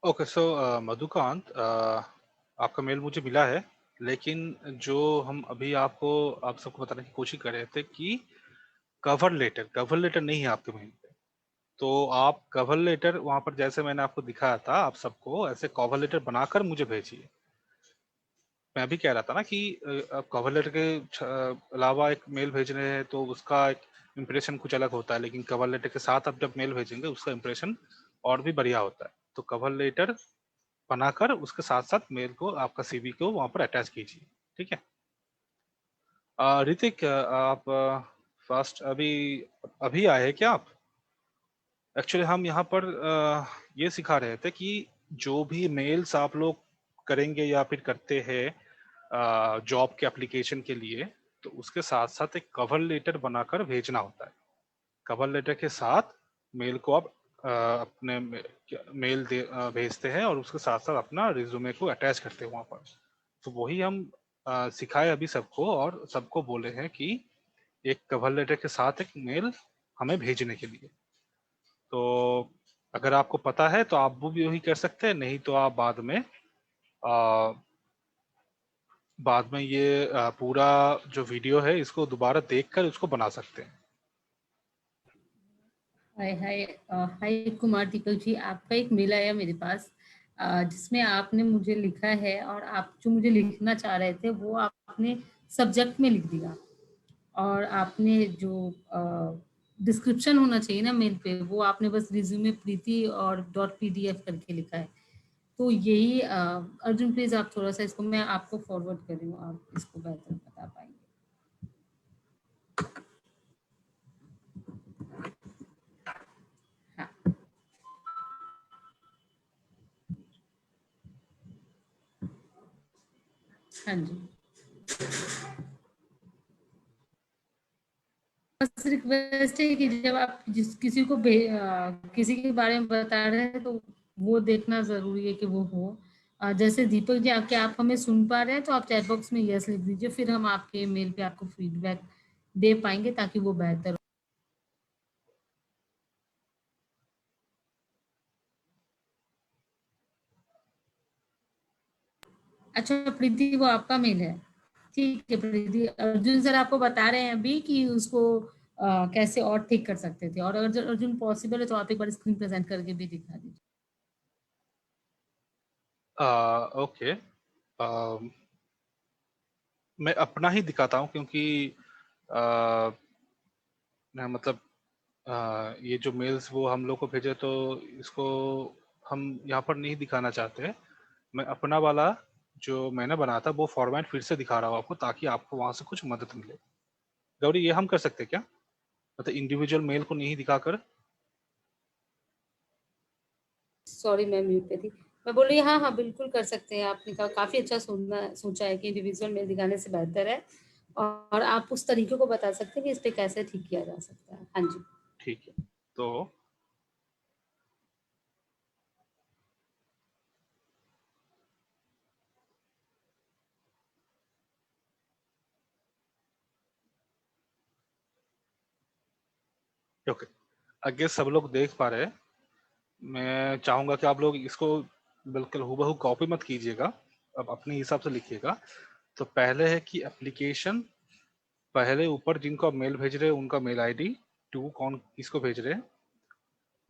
B: ओके, सो मधुकांत, आपका मेल मुझे मिला है, लेकिन जो हम अभी आप सबको बताने की कोशिश कर रहे थे कि कवर लेटर नहीं है आपके मेल पे। तो आप कवर लेटर वहां पर, जैसे मैंने आपको दिखाया था, आप सबको ऐसे कवर लेटर बनाकर मुझे भेजिए। मैं भी कह रहा था ना कि आप कवर लेटर के अलावा एक मेल भेज रहे हैं तो उसका एक इम्प्रेशन कुछ अलग होता है, लेकिन कवर लेटर के साथ आप जब मेल भेजेंगे उसका इम्प्रेशन और भी बढ़िया होता है। तो कवर लेटर बनाकर उसके साथ साथ मेल को, आपका सीवी को वहां पर अटैच कीजिए, ठीक है। ऋतिक, आप फर्स्ट अभी अभी आए हैं क्या आप? एक्चुअली हम यहाँ पर ये सिखा रहे थे कि जो भी मेल्स आप लोग करेंगे या फिर करते हैं जॉब के एप्लीकेशन के लिए, तो उसके साथ साथ एक कवर लेटर बनाकर भेजना होता है। कवर लेटर के साथ मेल को आप अपने मेल भेजते हैं और उसके साथ साथ अपना रिज्यूमे को अटैच करते हैं वहाँ पर। तो वही हम सिखाए अभी सबको, और सबको बोले हैं कि एक कवर लेटर के साथ एक मेल हमें भेजने के लिए। तो अगर आपको पता है तो आप वो भी वही कर सकते हैं, नहीं तो आप आ, बाद में ये पूरा जो वीडियो है इसको दोबारा देखकर उसको बना सकते हैं।
A: हाय हाय हाय कुमार दीपक जी, आपका एक मेल आया मेरे पास, जिसमें आपने मुझे लिखा है, और आप जो मुझे लिखना चाह रहे थे वो आपने सब्जेक्ट में लिख दिया। और आपने जो डिस्क्रिप्शन होना चाहिए ना मेल पे, वो आपने बस रिज्यूमे प्रीति और डॉट पीडीएफ करके लिखा है। तो यही अर्जुन प्लीज आप थोड़ा सा इसको, मैं आपको फॉरवर्ड कर रही हूँ, आप इसको बेहतर बता पाएंगे। हाँ। हाँ जी। बस रिक्वेस्ट है कि जब आप किसी को किसी के बारे में बता रहे हैं तो वो देखना जरूरी है कि वो हो। जैसे दीपक जी, आपके आप हमें सुन पा रहे हैं तो आप चैट बॉक्स में यस लिख दीजिए, फिर हम आपके मेल पे आपको फीडबैक दे पाएंगे ताकि वो बेहतर हो। अच्छा प्रीति, वो आपका मेल है? ठीक है प्रीति, अर्जुन सर आपको बता रहे हैं अभी कि उसको कैसे और ठीक कर सकते थे, और अगर अर्जुन पॉसिबल है तो आप एक बार स्क्रीन प्रेजेंट करके भी दिखा दीजिए।
B: ओके, मैं अपना ही दिखाता हूँ क्योंकि आ, मतलब ये जो मेल्स वो हम लोग को भेजे, तो इसको हम यहाँ पर नहीं दिखाना चाहते। मैं अपना वाला जो मैंने बनाया था वो फॉर्मेट फिर से दिखा रहा हूँ आपको, ताकि आपको वहां से कुछ मदद मिले। गौरी, ये हम कर सकते हैं क्या? मतलब इंडिविजुअल मेल को नहीं दिखाकर।
A: सॉरी मैं म्यूट पे थी। मैं बोल रही हाँ हाँ बिल्कुल कर सकते हैं, आपने कहा काफी अच्छा सोचा है कि इंडिविजुअल मेल दिखाने से बेहतर है, और आप उस तरीके को बता सकते हैं कि इस पे कैसे ठीक किया जा सकता है। हाँ जी।
B: ठीक है, तो ओके, आगे सब लोग देख पा रहे हैं। मैं चाहूंगा कि आप लोग इसको बिल्कुल हूबहू कॉपी मत कीजिएगा, अब अपने हिसाब से लिखिएगा। तो पहले है कि एप्लीकेशन, पहले ऊपर जिनको आप मेल भेज रहे हैं उनका मेल आईडी, टू कौन किसको भेज रहे हैं।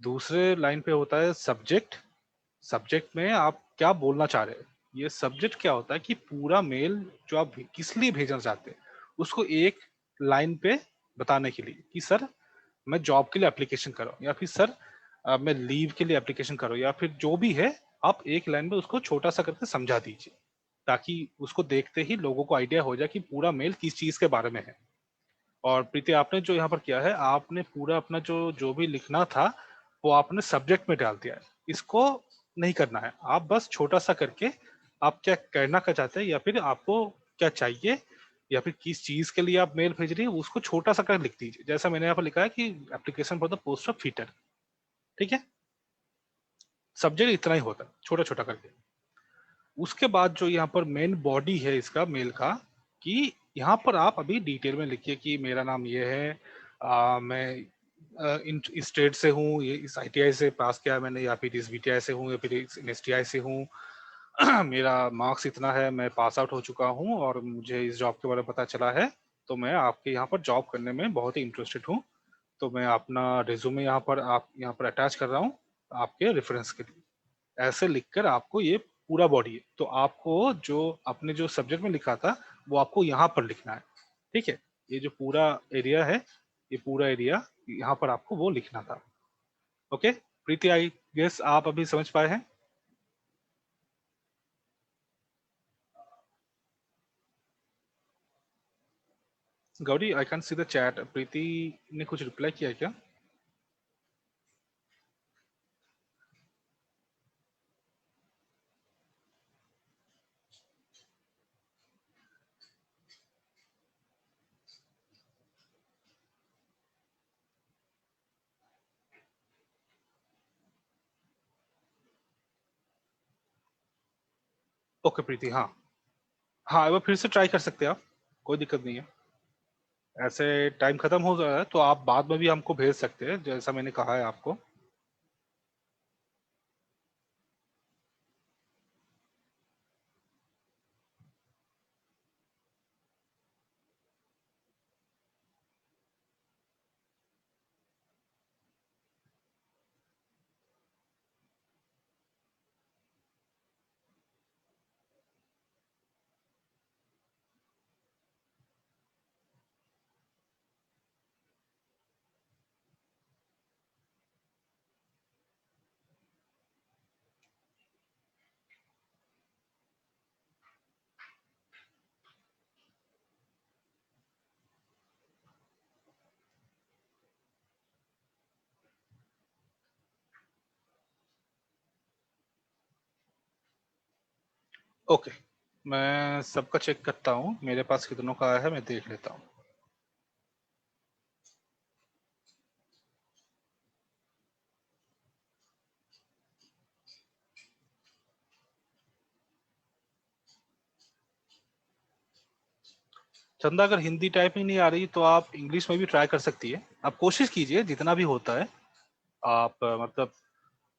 B: दूसरे लाइन पे होता है सब्जेक्ट, सब्जेक्ट में आप क्या बोलना चाह रहे हैं। ये सब्जेक्ट क्या होता है कि पूरा मेल जो आप किस लिए भेजना चाहते हैं उसको एक लाइन पे बताने के लिए, कि सर मैं जॉब के लिए एप्लीकेशन कर रहा हूँ, या फिर सर मैं लीव के लिए एप्लीकेशन कर रहा हूँ, या फिर जो भी है, आप एक लाइन में उसको छोटा सा करके समझा दीजिए, ताकि उसको देखते ही लोगों को आइडिया हो जाए कि पूरा मेल किस चीज के बारे में है। और प्रीति, आपने जो यहाँ पर किया है, आपने पूरा अपना जो जो भी लिखना था वो आपने सब्जेक्ट में डाल दिया है। इसको नहीं करना है, आप बस छोटा सा करके आप क्या करना क्या चाहते हैं, या फिर आपको क्या चाहिए, या फिर किस चीज के लिए आप मेल भेज रही है, उसको छोटा सा कर लिख दीजिए। जैसा मैंने यहाँ पर लिखा है कि application for the post of fitter, ठीक है। सब्जेक्ट इतना ही होता है, छोटा छोटा करके। उसके बाद जो यहाँ पर मेन बॉडी है इसका मेल का, कि यहाँ पर आप अभी डिटेल में लिखिए कि मेरा नाम ये है, मैं इस स्टेट से हूँ, ये इस आईटीआई से पास किया है मैंने, या फिर इस बीटीआई से हूँ, या फिर इस एसटीआई से हूँ, मेरा मार्क्स इतना है, मैं पास आउट हो चुका हूँ और मुझे इस जॉब के बारे में पता चला है, तो मैं आपके यहाँ पर जॉब करने में बहुत ही इंटरेस्टेड हूँ। तो मैं अपना रिज्यूमे यहाँ पर आप यहाँ पर अटैच कर रहा हूँ आपके रेफरेंस के लिए। ऐसे लिखकर आपको ये पूरा बॉडी है, तो आपको जो आपने जो सब्जेक्ट में लिखा था वो आपको यहाँ पर लिखना है। ठीक है, ये जो पूरा एरिया है, ये पूरा एरिया यहाँ पर आपको वो लिखना था। ओके प्रीति, आई गेस आप अभी समझ पाए हैं। Gauri, I can see the chat. Preeti ने कुछ रिप्लाई किया है क्या? ओके प्रीति, हाँ हाँ, वो फिर से ट्राई कर सकते हैं आप, कोई दिक्कत नहीं है। ऐसे टाइम खत्म हो रहा है तो आप बाद में भी हमको भेज सकते हैं, जैसा मैंने कहा है आपको। ओके, मैं सबका चेक करता हूँ, मेरे पास कितनों का आया है मैं देख लेता हूँ। चंदा, अगर हिंदी टाइपिंग नहीं आ रही तो आप इंग्लिश में भी ट्राई कर सकती है। आप कोशिश कीजिए जितना भी होता है। आप मतलब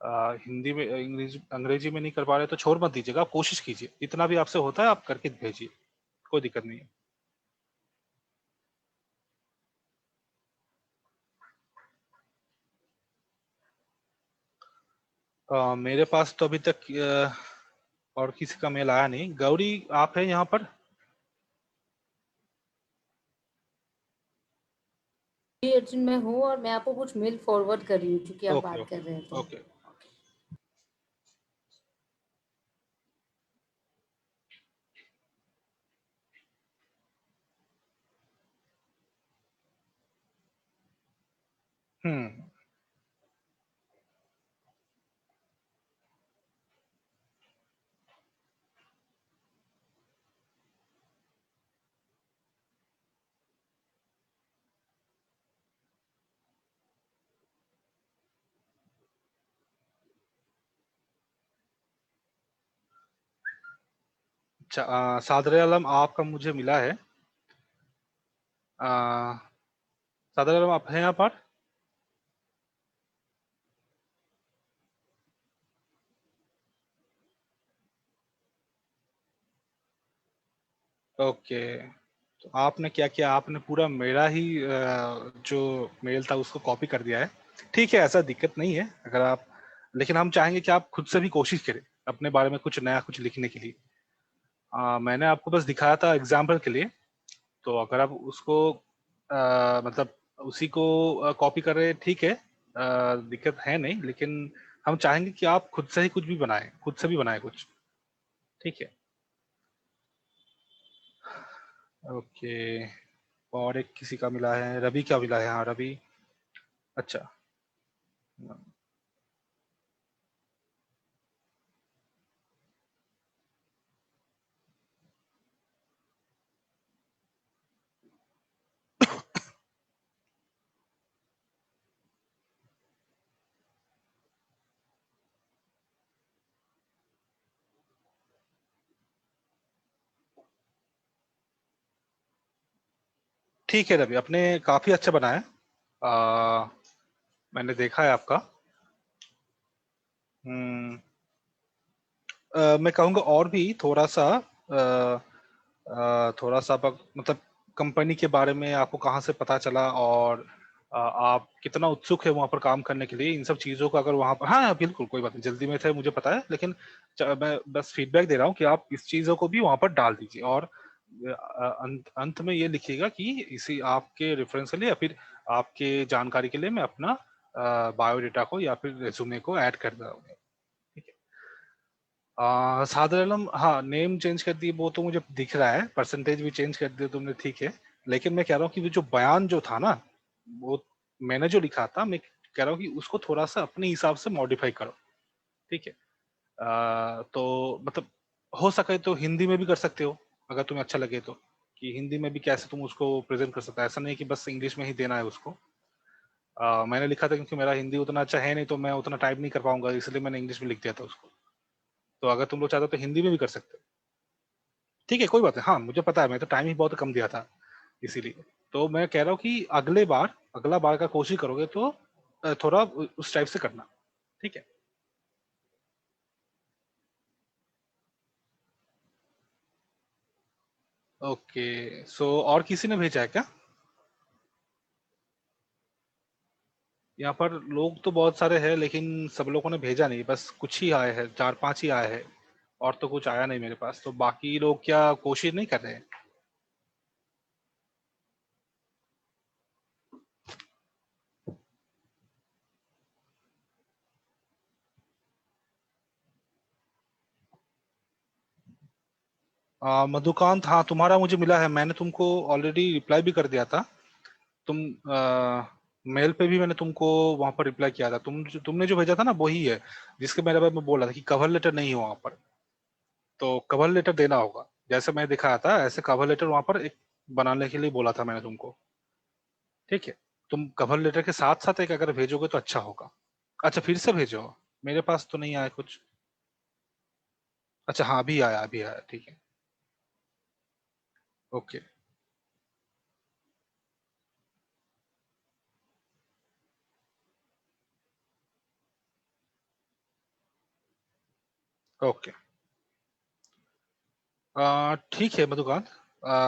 B: हिंदी में, इंग्लिश अंग्रेजी में नहीं कर पा रहे तो छोड़ मत दीजिएगा, आप कोशिश कीजिए, जितना भी आपसे होता है आप करके भेजिए, कोई दिक्कत नहीं है। मेरे पास तो अभी तक और किसी का मेल आया नहीं। गौरी, आप हैं यहाँ पर?
A: जी अर्जुन, मैं हूँ और मैं आपको कुछ मेल फॉरवर्ड कर रही हूँ क्योंकि आप
B: ओके
A: बात
B: ओके
A: कर रहे थे।
B: ओके। हम्म। अच्छा, सादर आलम आपका मुझे मिला है। सादर आलम, आप हैं यहाँ पर? ओके, तो आपने क्या किया, आपने पूरा मेरा ही जो मेल था उसको कॉपी कर दिया है। ठीक है, ऐसा दिक्कत नहीं है अगर आप, लेकिन हम चाहेंगे कि आप खुद से भी कोशिश करें अपने बारे में कुछ नया कुछ लिखने के लिए। मैंने आपको बस दिखाया था एग्जाम्पल के लिए, तो अगर आप उसको मतलब उसी को कॉपी कर रहे हैं, ठीक है, दिक्कत है नहीं, लेकिन हम चाहेंगे कि आप खुद से ही कुछ भी बनाएं, खुद से भी बनाएं कुछ। ठीक है। ओके, और एक किसी का मिला है, रवि का मिला है, हाँ रवि। अच्छा, ठीक है रवि, आपने काफी अच्छा बनाया। मैंने देखा है आपका। मैं कहूँगा और भी मतलब कंपनी के बारे में आपको कहाँ से पता चला, और आप कितना उत्सुक है वहाँ पर काम करने के लिए, इन सब चीज़ों को अगर वहाँ पर, हाँ बिल्कुल कोई बात नहीं, जल्दी में थे मुझे पता है, लेकिन मैं बस फीडबैक दे रहा हूँ कि आप इस चीज़ों को भी वहाँ पर डाल दीजिए, और अंत में ये लिखिएगा कि इसी आपके रेफरेंस के लिए या फिर आपके जानकारी के लिए मैं अपना बायोडेटा को या फिर रेज्यूमे को ऐड कर रहा हूँ। ठीक है। सादर आलम, हाँ नेम चेंज कर दिए वो तो मुझे दिख रहा है, परसेंटेज भी चेंज कर दिया तुमने, ठीक है। लेकिन मैं कह रहा हूँ कि वो जो बयान जो था ना, वो मैंने जो लिखा था, मैं कह रहा हूँ कि उसको थोड़ा सा अपने हिसाब से मॉडिफाई करो। ठीक है। तो मतलब हो सके तो हिंदी में भी कर सकते हो, अगर तुम्हें अच्छा लगे तो, कि हिंदी में भी कैसे तुम उसको प्रेजेंट कर सकते हो, ऐसा नहीं कि बस इंग्लिश में ही देना है उसको। मैंने लिखा था क्योंकि मेरा हिंदी उतना अच्छा है नहीं, तो मैं उतना टाइप नहीं कर पाऊंगा, इसलिए मैंने इंग्लिश में लिख दिया था उसको। तो अगर तुम लोग चाहते हो तो हिंदी में भी कर सकते हो। ठीक है, कोई बात नहीं, हाँ मुझे पता है, मैं तो टाइम ही बहुत कम दिया था इसीलिए। तो मैं कह रहा हूँ कि अगला बार का कोशिश करोगे तो थोड़ा उस टाइप से करना। ठीक है। ओके, सो और किसी ने भेजा है क्या? यहाँ पर लोग तो बहुत सारे हैं, लेकिन सब लोगों ने भेजा नहीं, बस कुछ ही आए हैं, 4-5 ही आए हैं, और तो कुछ आया नहीं मेरे पास। तो बाकी लोग क्या कोशिश नहीं कर रहे हैं? मधुकांत, हाँ तुम्हारा मुझे मिला है, मैंने तुमको ऑलरेडी रिप्लाई भी कर दिया था। तुम मेल पे भी मैंने तुमको वहां पर रिप्लाई किया था, तुमने जो भेजा था ना वही है, जिसके मेरे बारे में बोला था कि कवर लेटर नहीं है वहां पर। तो कवर लेटर देना होगा, जैसे मैं दिखाया था ऐसे कवर लेटर वहां पर एक बनाने के लिए बोला था मैंने तुमको। ठीक है। तुम कवर लेटर के साथ साथ एक अगर भेजोगे तो अच्छा होगा। अच्छा फिर से भेजो, मेरे पास तो नहीं आया कुछ। अच्छा हाँ, अभी आया, ठीक है। ओके। ओके। ठीक है मधुकांत,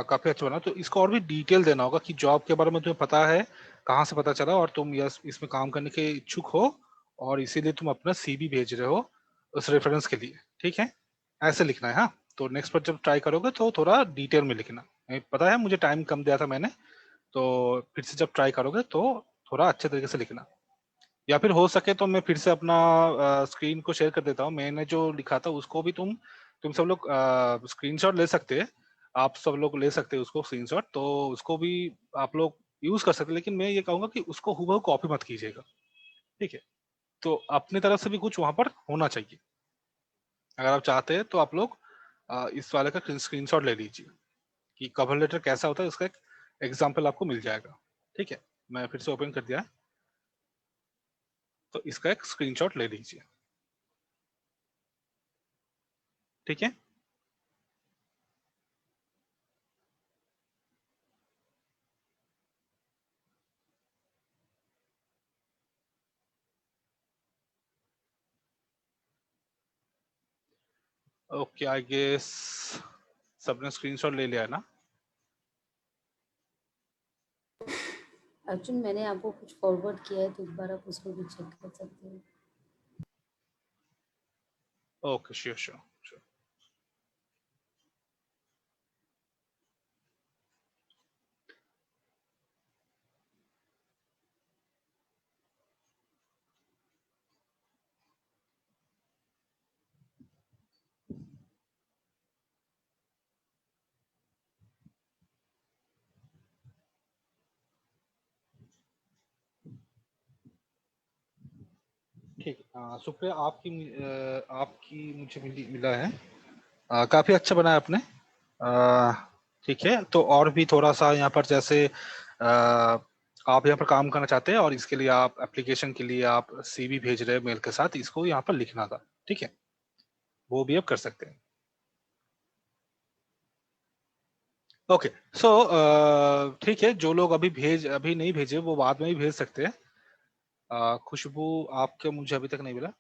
B: काफी अच्छा बना। तो इसको और भी डिटेल देना होगा कि जॉब के बारे में तुम्हें पता है, कहाँ से पता चला, और तुम यस इसमें काम करने के इच्छुक हो, और इसीलिए तुम अपना सीवी भेज रहे हो उस रेफरेंस के लिए। ठीक है, ऐसे लिखना है हाँ। तो नेक्स्ट बार जब ट्राई करोगे तो थोड़ा डिटेल में लिखना। पता है मुझे टाइम कम दिया था मैंने, तो फिर से जब ट्राई करोगे तो थोड़ा अच्छे तरीके से लिखना। या फिर हो सके तो मैं फिर से अपना स्क्रीन को शेयर कर देता हूँ, मैंने जो लिखा था उसको भी तुम सब लोग स्क्रीनशॉट ले सकते हैं। आप सब लोग ले सकते हैं उसको स्क्रीनशॉट, तो उसको भी आप लोग यूज कर सकते हैं, लेकिन मैं ये कहूंगा कि उसको हूबहू कॉपी मत कीजिएगा। ठीक है। तो अपनी तरफ से भी कुछ वहां पर होना चाहिए। अगर आप चाहते हैं तो आप लोग इस वाले का स्क्रीनशॉट ले लीजिए, कि कवर लेटर कैसा होता है, उसका एक एग्जाम्पल आपको मिल जाएगा। ठीक है, मैं फिर से ओपन कर दिया है, तो इसका एक स्क्रीनशॉट ले लीजिए। ठीक है। ओके, आई गेस सबने स्क्रीनशॉट ले लिया है ना?
A: अर्जुन, मैंने आपको कुछ फॉरवर्ड किया है, तो एक बार आप उसको भी चेक कर सकते हैं।
B: Okay, sure sure sure. ठीक है, शुक्रिया आपकी मुझे मिला है। काफी अच्छा बनाया आपने। ठीक है, तो और भी थोड़ा सा यहाँ पर जैसे आप यहाँ पर काम करना चाहते हैं, और इसके लिए आप एप्लीकेशन के लिए आप सीवी भेज रहे हैं मेल के साथ, इसको यहाँ पर लिखना था। ठीक है, वो भी आप कर सकते हैं। ओके, सो ठीक है, जो लोग अभी नहीं भेजे वो बाद में भी भेज सकते हैं। खुशबू, आपके मुझे अभी तक नहीं मिला।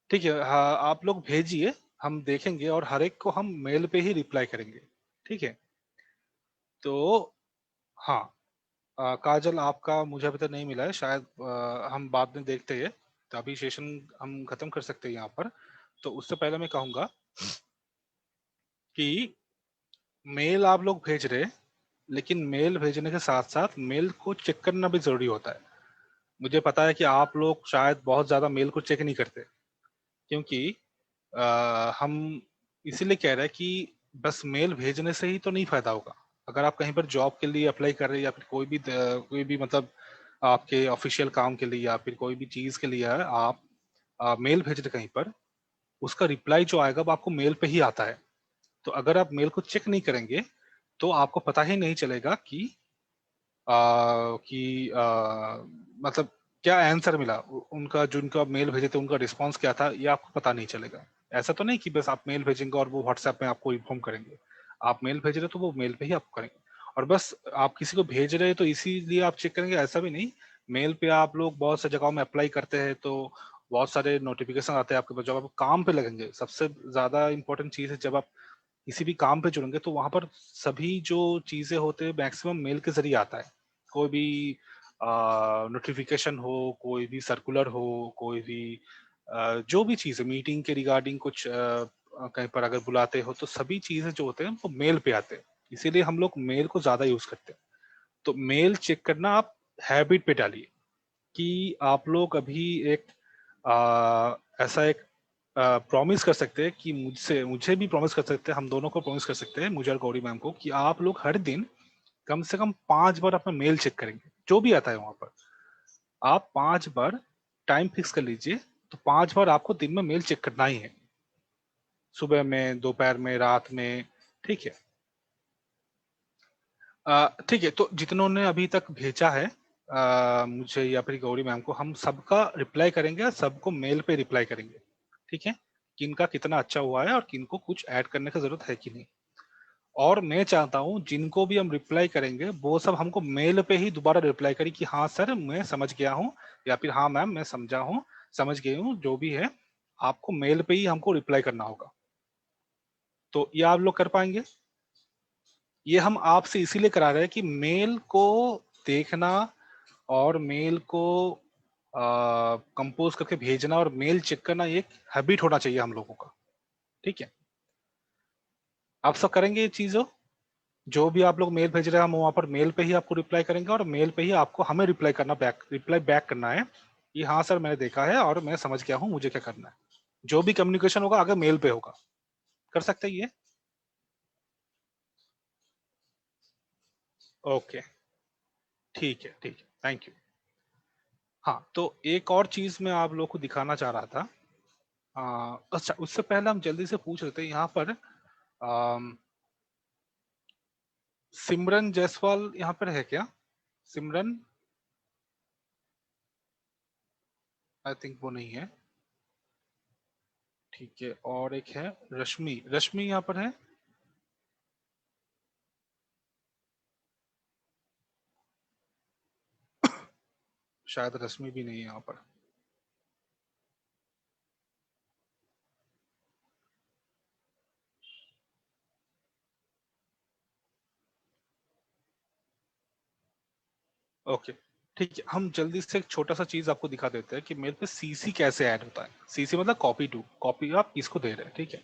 B: ठीक है, हाँ आप लोग भेजिए, हम देखेंगे और हर एक को हम मेल पे ही रिप्लाई करेंगे। ठीक है, तो हाँ, काजल आपका मुझे अभी तक नहीं मिला है, शायद हम बाद में देखते हैं। तो अभी सेशन हम खत्म कर सकते हैं यहाँ पर। तो उससे पहले मैं कहूँगा कि मेल आप लोग भेज रहे हैं, लेकिन मेल भेजने के साथ साथ मेल को चेक करना भी जरूरी होता है। मुझे पता है कि आप लोग शायद बहुत ज्यादा मेल को चेक नहीं करते, क्योंकि हम इसीलिए कह रहे हैं कि बस मेल भेजने से ही तो नहीं फायदा होगा। अगर आप कहीं पर जॉब के लिए अप्लाई कर रहे हैं या फिर कोई भी मतलब आपके ऑफिशियल काम के लिए या फिर कोई भी चीज के लिए है, आप मेल भेज रहे कहीं पर, उसका रिप्लाई जो आएगा वो आपको मेल पे ही आता है। तो अगर आप मेल को चेक नहीं करेंगे तो आपको पता ही नहीं चलेगा कि मतलब क्या आंसर मिला, उनका जो उनका मेल भेजे थे उनका रिस्पांस क्या था, ये आपको पता नहीं चलेगा। ऐसा तो नहीं कि बस आप मेल भेजेंगे और वो व्हाट्सएप में आपको इन्फॉर्म करेंगे। आप मेल भेज रहे तो वो मेल पे ही आपको करेंगे। और बस आप किसी को भेज रहे हैं तो इसीलिए आप चेक करेंगे, ऐसा भी नहीं। मेल पे आप लोग बहुत सी जगहों में अप्लाई करते हैं तो बहुत सारे नोटिफिकेशन आते हैं आपके पास। जब आप काम पे लगेंगे, सबसे ज्यादा इंपॉर्टेंट चीज है, जब आप किसी भी काम पे जुड़ेंगे तो वहां पर सभी जो चीजें होते हैं मैक्सिमम मेल के जरिए आता है। कोई भी नोटिफिकेशन हो, कोई भी सर्कुलर हो, कोई भी जो भी चीज है मीटिंग के रिगार्डिंग कुछ कहीं पर अगर बुलाते हो तो सभी चीजें जो होते हैं वो मेल पे आते हैं। इसीलिए हम लोग मेल को ज्यादा यूज करते हैं। तो मेल चेक करना आप हैबिट पे डालिए कि आप लोग अभी एक ऐसा एक प्रॉमिस कर सकते हैं कि मुझे भी प्रॉमिस कर सकते हैं, हम दोनों को प्रॉमिस कर सकते हैं, मुझे और गौरी मैम को, कि आप लोग हर दिन कम से कम 5 बार अपना मेल चेक करेंगे जो भी आता है वहां पर। आप 5 बार टाइम फिक्स कर लीजिए, तो 5 बार आपको दिन में मेल चेक करना ही है, सुबह में, दोपहर में, रात में। ठीक है, ठीक है, तो जितनों ने अभी तक भेजा है मुझे या फिर गौरी मैम को, हम सबका रिप्लाई करेंगे और सबको मेल पे रिप्लाई करेंगे। ठीक है, किनका कितना अच्छा हुआ है और किनको कुछ ऐड करने की जरूरत है कि नहीं। और मैं चाहता हूँ जिनको भी हम रिप्लाई करेंगे वो सब हमको मेल पे ही दोबारा रिप्लाई करें कि हाँ सर मैं समझ गया हूँ, या फिर हाँ मैम मैं समझा हूँ, समझ गई हूँ, जो भी है आपको मेल पे ही हमको रिप्लाई करना होगा। तो ये आप लोग कर पाएंगे? ये हम आपसे इसीलिए करा रहे हैं कि मेल को देखना और मेल को कंपोज करके भेजना और मेल चेक करना ये एक हैबिट होना चाहिए हम लोगों का। ठीक है, आप सब करेंगे ये चीजों? जो भी आप लोग मेल भेज रहे हैं हम वहां पर मेल पे ही आपको रिप्लाई करेंगे और मेल पे ही आपको हमें रिप्लाई बैक करना है कि हाँ सर मैंने देखा है और मैं समझ गया हूँ, मुझे क्या करना है। जो भी कम्युनिकेशन होगा आगे मेल पे होगा। कर सकते हैं ये? ओके, ठीक है, ठीक है, थैंक यू। हाँ, तो एक और चीज मैं आप लोग को दिखाना चाह रहा था। अच्छा, उससे पहले हम जल्दी से पूछ लेते हैं यहाँ पर। अम, सिमरन जायसवाल यहाँ पर है क्या? सिमरन, आई थिंक वो नहीं है। ठीक है, और एक है रश्मि, रश्मि यहाँ पर है? शायद रश्मि भी नहीं है यहाँ पर। ओके, ठीक है, हम जल्दी से एक छोटा सा चीज आपको दिखा देते हैं कि मेल पे सीसी कैसे ऐड होता है। सीसी मतलब कॉपी टू, कॉपी आप किसको दे रहे हैं। ठीक है,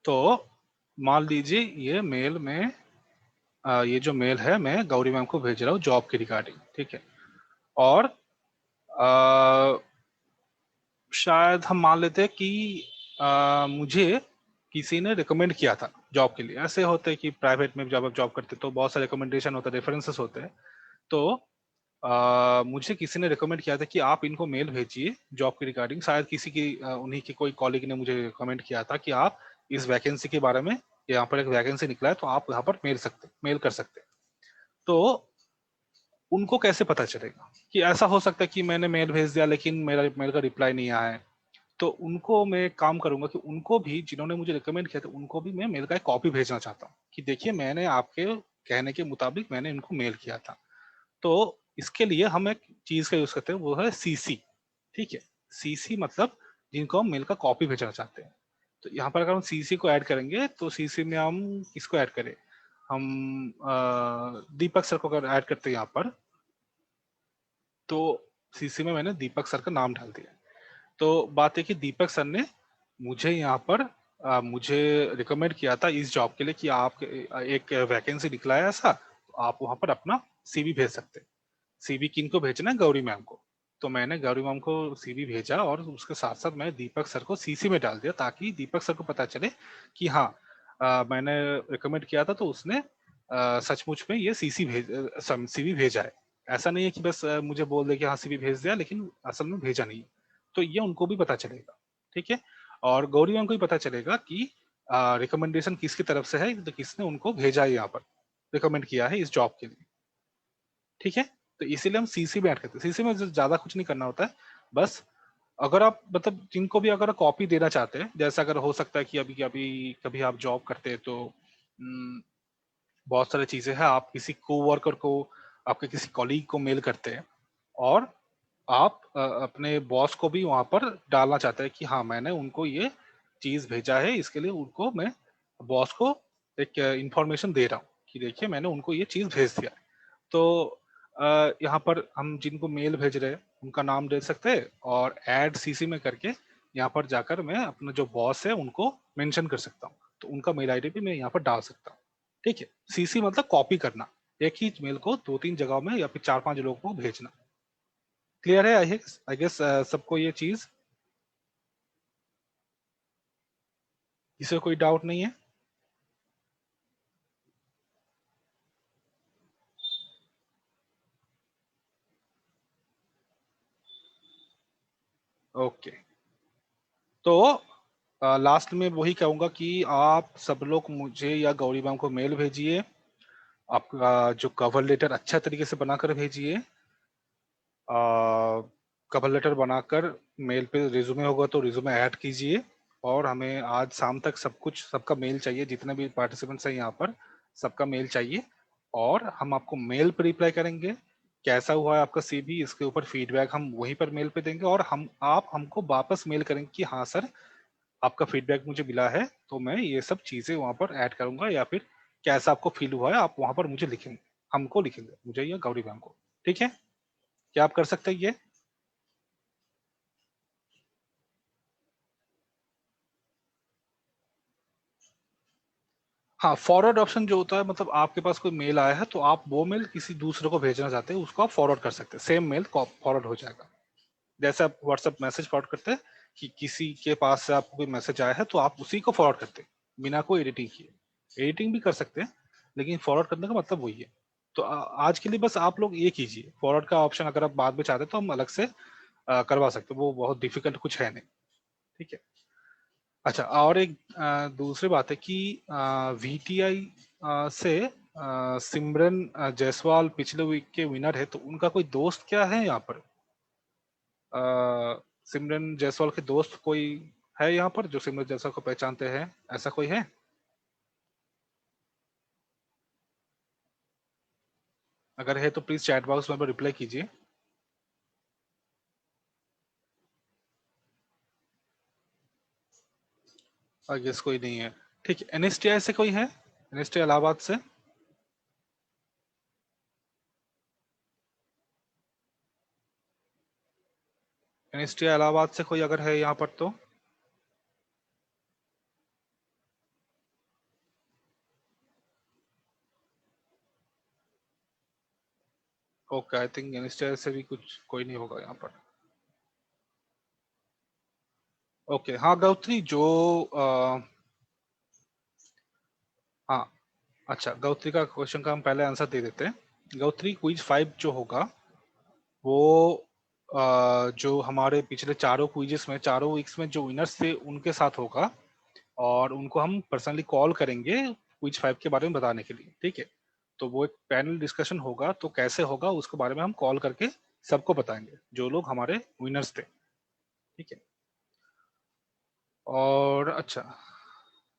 B: तो मान लीजिए ये मेल में ये जो मेल है मैं गौरी मैम को भेज रहा हूँ जॉब के रिगार्डिंग। ठीक है, और अ, शायद हम मान लेते हैं कि मुझे किसी ने रिकमेंड किया था जॉब के लिए। ऐसे होते हैं कि प्राइवेट में जब आप जॉब करते हैं तो बहुत सारे रिकमेंडेशन होते हैं, रेफरेंसेस होते हैं। तो मुझे किसी ने रिकमेंड किया था कि आप इनको मेल भेजिए जॉब के रिगार्डिंग। शायद किसी की उन्हीं के कोई कॉलीग ने मुझे रिकमेंड किया था कि आप इस वैकेंसी के बारे में, यहाँ पर एक वैकेंसी निकला है तो आप यहाँ पर मेल कर सकते हैं। तो उनको कैसे पता चलेगा कि ऐसा हो सकता है कि मैंने मेल भेज दिया लेकिन मेरा मेल का रिप्लाई नहीं आया है। तो उनको मैं एक काम करूंगा कि उनको भी, जिन्होंने मुझे रिकमेंड किया था, उनको भी मैं मेल का एक कॉपी भेजना चाहता हूँ कि देखिए मैंने आपके कहने के मुताबिक मैंने इनको मेल किया था। तो इसके लिए हम एक चीज का यूज करते हैं, वो है सीसी। ठीक है, सीसी मतलब जिनको हम मेल का कॉपी भेजना चाहते हैं। तो यहाँ पर अगर हम सीसी को ऐड करेंगे तो सीसी में हम किसको ऐड करें, हम दीपक सर को अगर ऐड करते हैं यहाँ पर, तो सीसी में मैंने दीपक सर का नाम डाल दिया। तो बात है कि दीपक सर ने मुझे यहाँ पर मुझे रिकमेंड किया था इस जॉब के लिए कि आप एक वैकेंसी निकला है ऐसा, तो आप वहां पर अपना सीवी भेज सकते हैं। सीवी किन को भेजना है, गौरी मैम को। तो मैंने गौरी मैम को सीवी भेजा और उसके साथ साथ मैं दीपक सर को सीसी में डाल दिया ताकि दीपक सर को पता चले कि हाँ मैंने रिकमेंड किया था तो उसने सचमुच में ये सीवी भेजा है। ऐसा नहीं है कि बस मुझे बोल दे कि हाँ सीवी भेज दिया लेकिन असल में भेजा नहीं। तो ये उनको भी पता चलेगा। ठीक है, और गौरी मैम को भी पता चलेगा कि रिकमेंडेशन किसकी तरफ से है, तो किसने उनको भेजा है यहाँ पर, रिकमेंड किया है इस जॉब के लिए। ठीक है, तो इसीलिए हम सीसी में ऐड करते हैं। सीसी में ज्यादा कुछ नहीं करना होता है, बस अगर आप मतलब जिनको भी अगर कॉपी देना चाहते हैं, जैसा अगर हो सकता है कि अभी अभी कभी आप जॉब करते हैं तो बहुत सारी चीजें हैं, आप किसी कोवर्कर को, आपके किसी कॉलीग को मेल करते हैं और आप अपने बॉस को भी वहां पर डालना चाहते हैं कि हाँ मैंने उनको ये चीज भेजा है, इसके लिए उनको मैं बॉस को एक इंफॉर्मेशन दे रहा हूँ कि देखिए मैंने उनको ये चीज भेज दिया है। तो यहाँ पर हम जिनको मेल भेज रहे हैं उनका नाम दे सकते हैं और ऐड सीसी में करके यहाँ पर जाकर मैं अपना जो बॉस है उनको मेंशन कर सकता हूँ, तो उनका मेल आईडी भी मैं यहाँ पर डाल सकता हूँ। ठीक है, सीसी मतलब कॉपी करना, एक ही मेल को दो तीन जगहों में या फिर चार पांच लोगों को भेजना। क्लियर है? आई गेस सबको ये चीज, इससे कोई डाउट नहीं है? ओके, तो लास्ट में वही कहूंगा कि आप सब लोग मुझे या गौरी मैम को मेल भेजिए, आपका जो कवर लेटर अच्छा तरीके से बनाकर भेजिए। कवर लेटर बनाकर मेल पे रिज्यूमे होगा तो रिज्यूमे ऐड कीजिए, और हमें आज शाम तक सब कुछ, सबका मेल चाहिए, जितने भी पार्टिसिपेंट्स हैं यहाँ पर सबका मेल चाहिए। और हम आपको मेल पे रिप्लाई करेंगे, कैसा हुआ है आपका सीवी, इसके ऊपर फीडबैक हम वहीं पर मेल पे देंगे, और हम आप हमको वापस मेल करेंगे कि हाँ सर आपका फीडबैक मुझे मिला है, तो मैं ये सब चीजें वहां पर ऐड करूंगा, या फिर कैसा आपको फील हुआ है आप वहां पर मुझे लिखेंगे, हमको लिखेंगे, मुझे या गौरी मैम को। ठीक है, क्या आप कर सकते हैं ये? हाँ, फॉरवर्ड ऑप्शन जो होता है, मतलब आपके पास कोई मेल आया है तो आप वो मेल किसी दूसरे को भेजना चाहते हैं, उसको आप फॉरवर्ड कर सकते हैं, सेम मेल फॉरवर्ड हो जाएगा। जैसे आप व्हाट्सएप मैसेज फॉरवर्ड करते हैं कि किसी के पास से आपको कोई मैसेज आया है तो आप उसी को फॉरवर्ड करते हैं बिना कोई एडिटिंग किए। एडिटिंग भी कर सकते हैं लेकिन फॉरवर्ड करने का मतलब वही है। तो आज के लिए बस आप लोग ये कीजिए, फॉरवर्ड का ऑप्शन अगर आप बाद में चाहते हैं तो हम अलग से करवा सकते हैं, वो बहुत डिफिकल्ट कुछ है नहीं। ठीक है। अच्छा, और एक दूसरी बात है कि वीटीआई से सिमरन जायसवाल पिछले वीक के विनर है, तो उनका कोई दोस्त क्या है यहाँ पर? सिमरन जायसवाल के दोस्त कोई है यहाँ पर जो सिमरन जायसवाल को पहचानते हैं, ऐसा कोई है? अगर है तो प्लीज चैट बॉक्स में रिप्लाई कीजिए। आई गेस कोई नहीं है। ठीक है, एनएसटीआई से कोई है? एनएसटी इलाहाबाद से? एनएसटी इलाहाबाद से कोई अगर है यहाँ पर तो? ओके, आई थिंक एनएसटीआई से भी कुछ कोई नहीं होगा यहाँ पर। ओके, हाँ गौत्री जो हाँ, अच्छा गौत्री का क्वेश्चन का हम पहले आंसर दे देते हैं। गौत्री, क्विज 5 जो होगा वो जो हमारे पिछले चारों क्विजेस में, चारों वीक्स में जो विनर्स थे उनके साथ होगा, और उनको हम पर्सनली कॉल करेंगे क्विज 5 के बारे में बताने के लिए। ठीक है, तो वो एक पैनल डिस्कशन होगा, तो कैसे होगा उसके बारे में हम कॉल करके सबको बताएंगे, जो लोग हमारे विनर्स थे, ठीक है। और अच्छा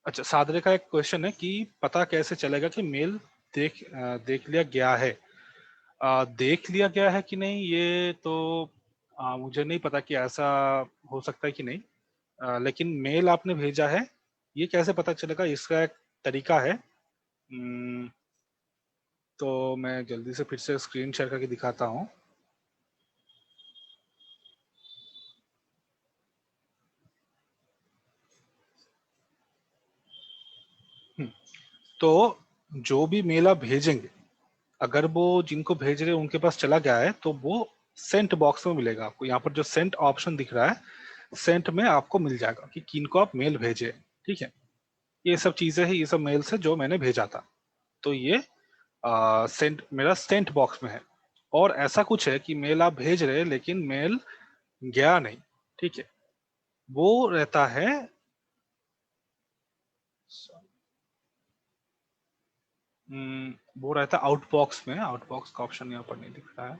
B: अच्छा, सादरे का एक क्वेश्चन है कि पता कैसे चलेगा कि मेल देख लिया गया है। देख लिया गया है कि नहीं, ये तो मुझे नहीं पता कि ऐसा हो सकता है कि नहीं। लेकिन मेल आपने भेजा है, ये कैसे पता चलेगा, इसका एक तरीका है। तो मैं जल्दी से फिर से स्क्रीन शेयर करके दिखाता हूँ। तो जो भी मेल आप भेजेंगे, अगर वो जिनको भेज रहे हैं उनके पास चला गया है, तो वो सेंट बॉक्स में मिलेगा आपको। यहाँ पर जो सेंट ऑप्शन दिख रहा है, सेंट में आपको मिल जाएगा कि किनको आप मेल भेजे, ठीक है। ये सब चीजें हैं, ये सब मेल से जो मैंने भेजा था, तो ये सेंट मेरा सेंट बॉक्स में है। और ऐसा कुछ है कि मेल आप भेज रहे हैं लेकिन मेल गया नहीं, ठीक है, वो रहता है, वो रहता है आउटबॉक्स में। आउटबॉक्स का ऑप्शन यहाँ पर नहीं दिख रहा है।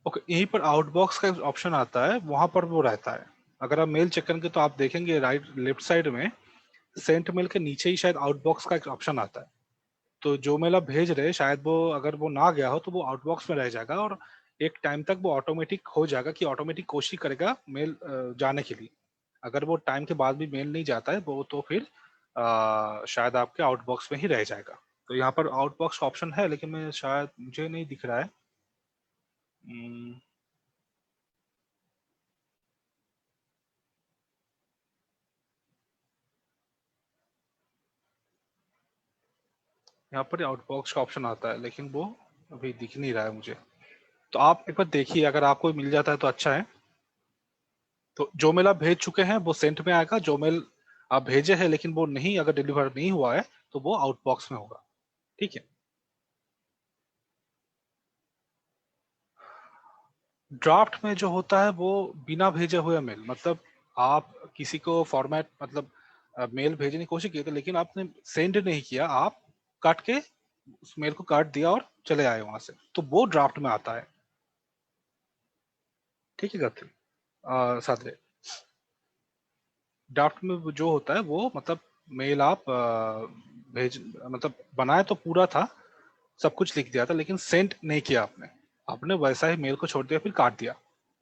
B: ओके, यहीं पर आउटबॉक्स का ऑप्शन आता है, वहां पर वो रहता है। अगर आप मेल चेक करेंगे तो आप देखेंगे राइट लेफ्ट साइड में सेंट मेल के नीचे ही शायद आउटबॉक्स का एक ऑप्शन आता है। तो जो मेल आप भेज रहे हैं, शायद वो अगर वो ना गया हो तो वो आउटबॉक्स में रह जाएगा, और एक टाइम तक वो ऑटोमेटिक हो जाएगा कि ऑटोमेटिक कोशिश करेगा मेल जाने के लिए। अगर वो टाइम के बाद भी मेल नहीं जाता है वो, तो फिर शायद आपके आउटबॉक्स में ही रह जाएगा। तो यहाँ पर आउटबॉक्स का ऑप्शन है, लेकिन मैं शायद मुझे नहीं दिख रहा है। हम्म, यहाँ पर आउटबॉक्स का ऑप्शन आता है, लेकिन वो अभी दिख नहीं रहा है मुझे। तो आप एक बार देखिए, अगर आपको मिल जाता है तो अच्छा है। तो जो मेल आप भेज चुके हैं वो सेंट में आएगा, जो मेल आप भेजे हैं लेकिन वो नहीं, अगर डिलीवर नहीं हुआ है तो वो आउटबॉक्स में होगा, ठीक है। ड्राफ्ट में जो होता है वो बिना भेजे हुए मेल, मतलब आप किसी को फॉर्मेट, मतलब मेल भेजने की कोशिश की थी लेकिन आपने सेंड नहीं किया, आप काट के उस मेल को काट दिया और चले आए वहां से, तो वो ड्राफ्ट में आता है, ठीक है गति सादरे। ड्राफ्ट में जो होता है वो मतलब मेल आप भेज, मतलब बनाया तो पूरा था, सब कुछ लिख दिया था, लेकिन सेंड नहीं किया आपने। आपने वैसा ही मेल को छोड़ दिया फिर काट दिया,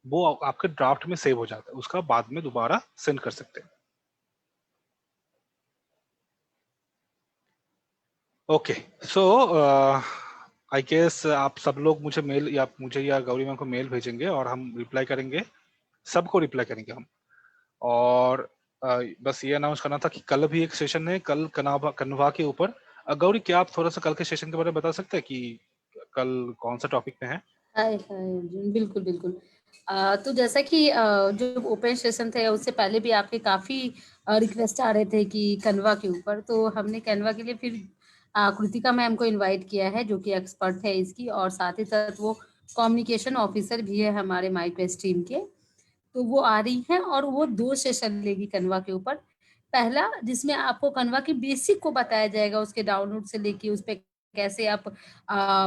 B: वो आपके ड्राफ्ट में सेव हो जाता है, उसका बाद में दोबारा सेंड कर सकते हैं। ओके, सो आई गेस आप सब लोग मुझे मेल, या मुझे या गौरी मैम को मेल भेजेंगे और हम रिप्लाई करेंगे, सबको रिप्लाई करेंगे हम। और बस ये अनाउंस करना था कि कल भी एक सेशन है, कल कन्वा कन्वा के ऊपर। गौरी, क्या आप थोड़ा सा कल के सेशन के बारे में बता सकते हैं कि कल कौन सा टॉपिक पे है?
A: हाय हाय अर्जुन, बिल्कुल बिल्कुल। तो जैसा कि जो ओपन सेशन थे उससे पहले भी आपके काफ़ी रिक्वेस्ट आ रहे थे कि कन्वा के ऊपर, तो हमने कन्वा के लिए फिर कृतिका मैम को इनवाइट किया है, जो कि एक्सपर्ट है इसकी, और साथ ही साथ वो कम्युनिकेशन ऑफिसर भी है हमारे माइक्वेस्ट टीम के। तो वो आ रही हैं और वो 2 सेशन लेगी कन्वा के ऊपर। पहला जिसमें आपको कन्वा की बेसिक को बताया जाएगा, उसके डाउनलोड से लेके उस पे कैसे आप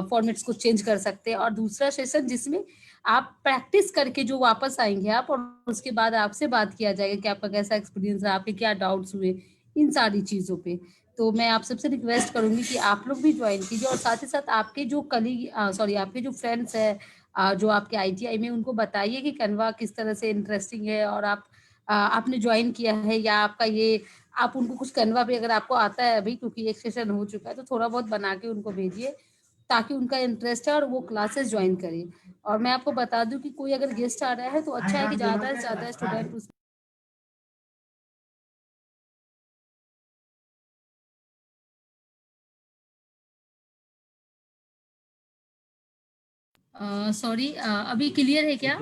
A: फॉर्मेट्स को चेंज कर सकते हैं, और दूसरा सेशन जिसमें आप प्रैक्टिस करके जो वापस आएंगे आप, और उसके बाद आपसे बात किया जाएगा कि आपका कैसा एक्सपीरियंस रहा, आपके क्या डाउट्स हुए इन सारी चीज़ों पे। तो मैं आप सबसे रिक्वेस्ट करूंगी कि आप लोग भी ज्वाइन कीजिए, और साथ ही साथ आपके जो कलीग सॉरी आपके जो फ्रेंड्स हैं जो आपके आईटीआई में, उनको बताइए कि कन्वा किस तरह से इंटरेस्टिंग है, और आप आपने ज्वाइन किया है या आपका ये, आप उनको कुछ कन्वा पे अगर आपको आता है अभी, क्योंकि एक सेशन हो चुका है, तो थोड़ा बहुत बना के उनको भेजिए ताकि उनका इंटरेस्ट है और वो क्लासेस ज्वाइन करें। और मैं आपको बता दूं कि कोई अगर गेस्ट आ रहा है तो अच्छा है कि ज़्यादा से ज़्यादा स्टूडेंट उस सॉरी, अभी क्लियर है क्या?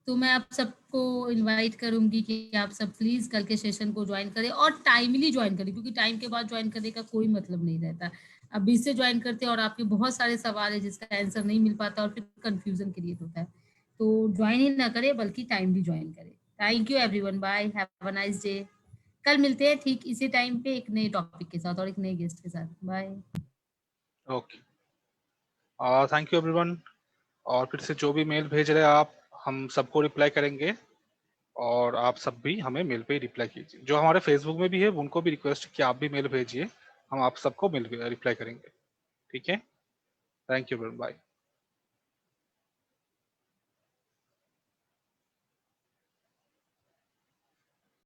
A: तो मैं आप सबको इनवाइट करूंगी कि आप सब प्लीज कल के सेशन को ज्वाइन करें और टाइमली ज्वाइन करें, क्योंकि टाइम के बाद ज्वाइन करने का कोई मतलब नहीं रहता। अब बीच से ज्वाइन करते हैं और आपके बहुत सारे सवाल है जिसका आंसर नहीं मिल पाता और फिर कंफ्यूजन क्रिएट होता है। तो ज्वाइन ही ना करें बल्कि टाइमली ज्वाइन करें। Thank you everyone, bye, have a nice day. कल मिलते हैं ठीक इसी टाइम पे एक नए टॉपिक के साथ और एक नए गेस्ट के साथ। Bye.
B: Okay, thank you everyone. और फिर से जो भी मेल भेज रहे हैं आप, हम सबको रिप्लाई करेंगे, और आप सब भी हमें मेल पे रिप्लाई कीजिए। जो हमारे फेसबुक में भी है उनको भी रिक्वेस्ट कि आप भी मेल भेजिए, हम आप सबको मेल रिप्लाई करेंगे। ठीक है, थैंक यू, बाय।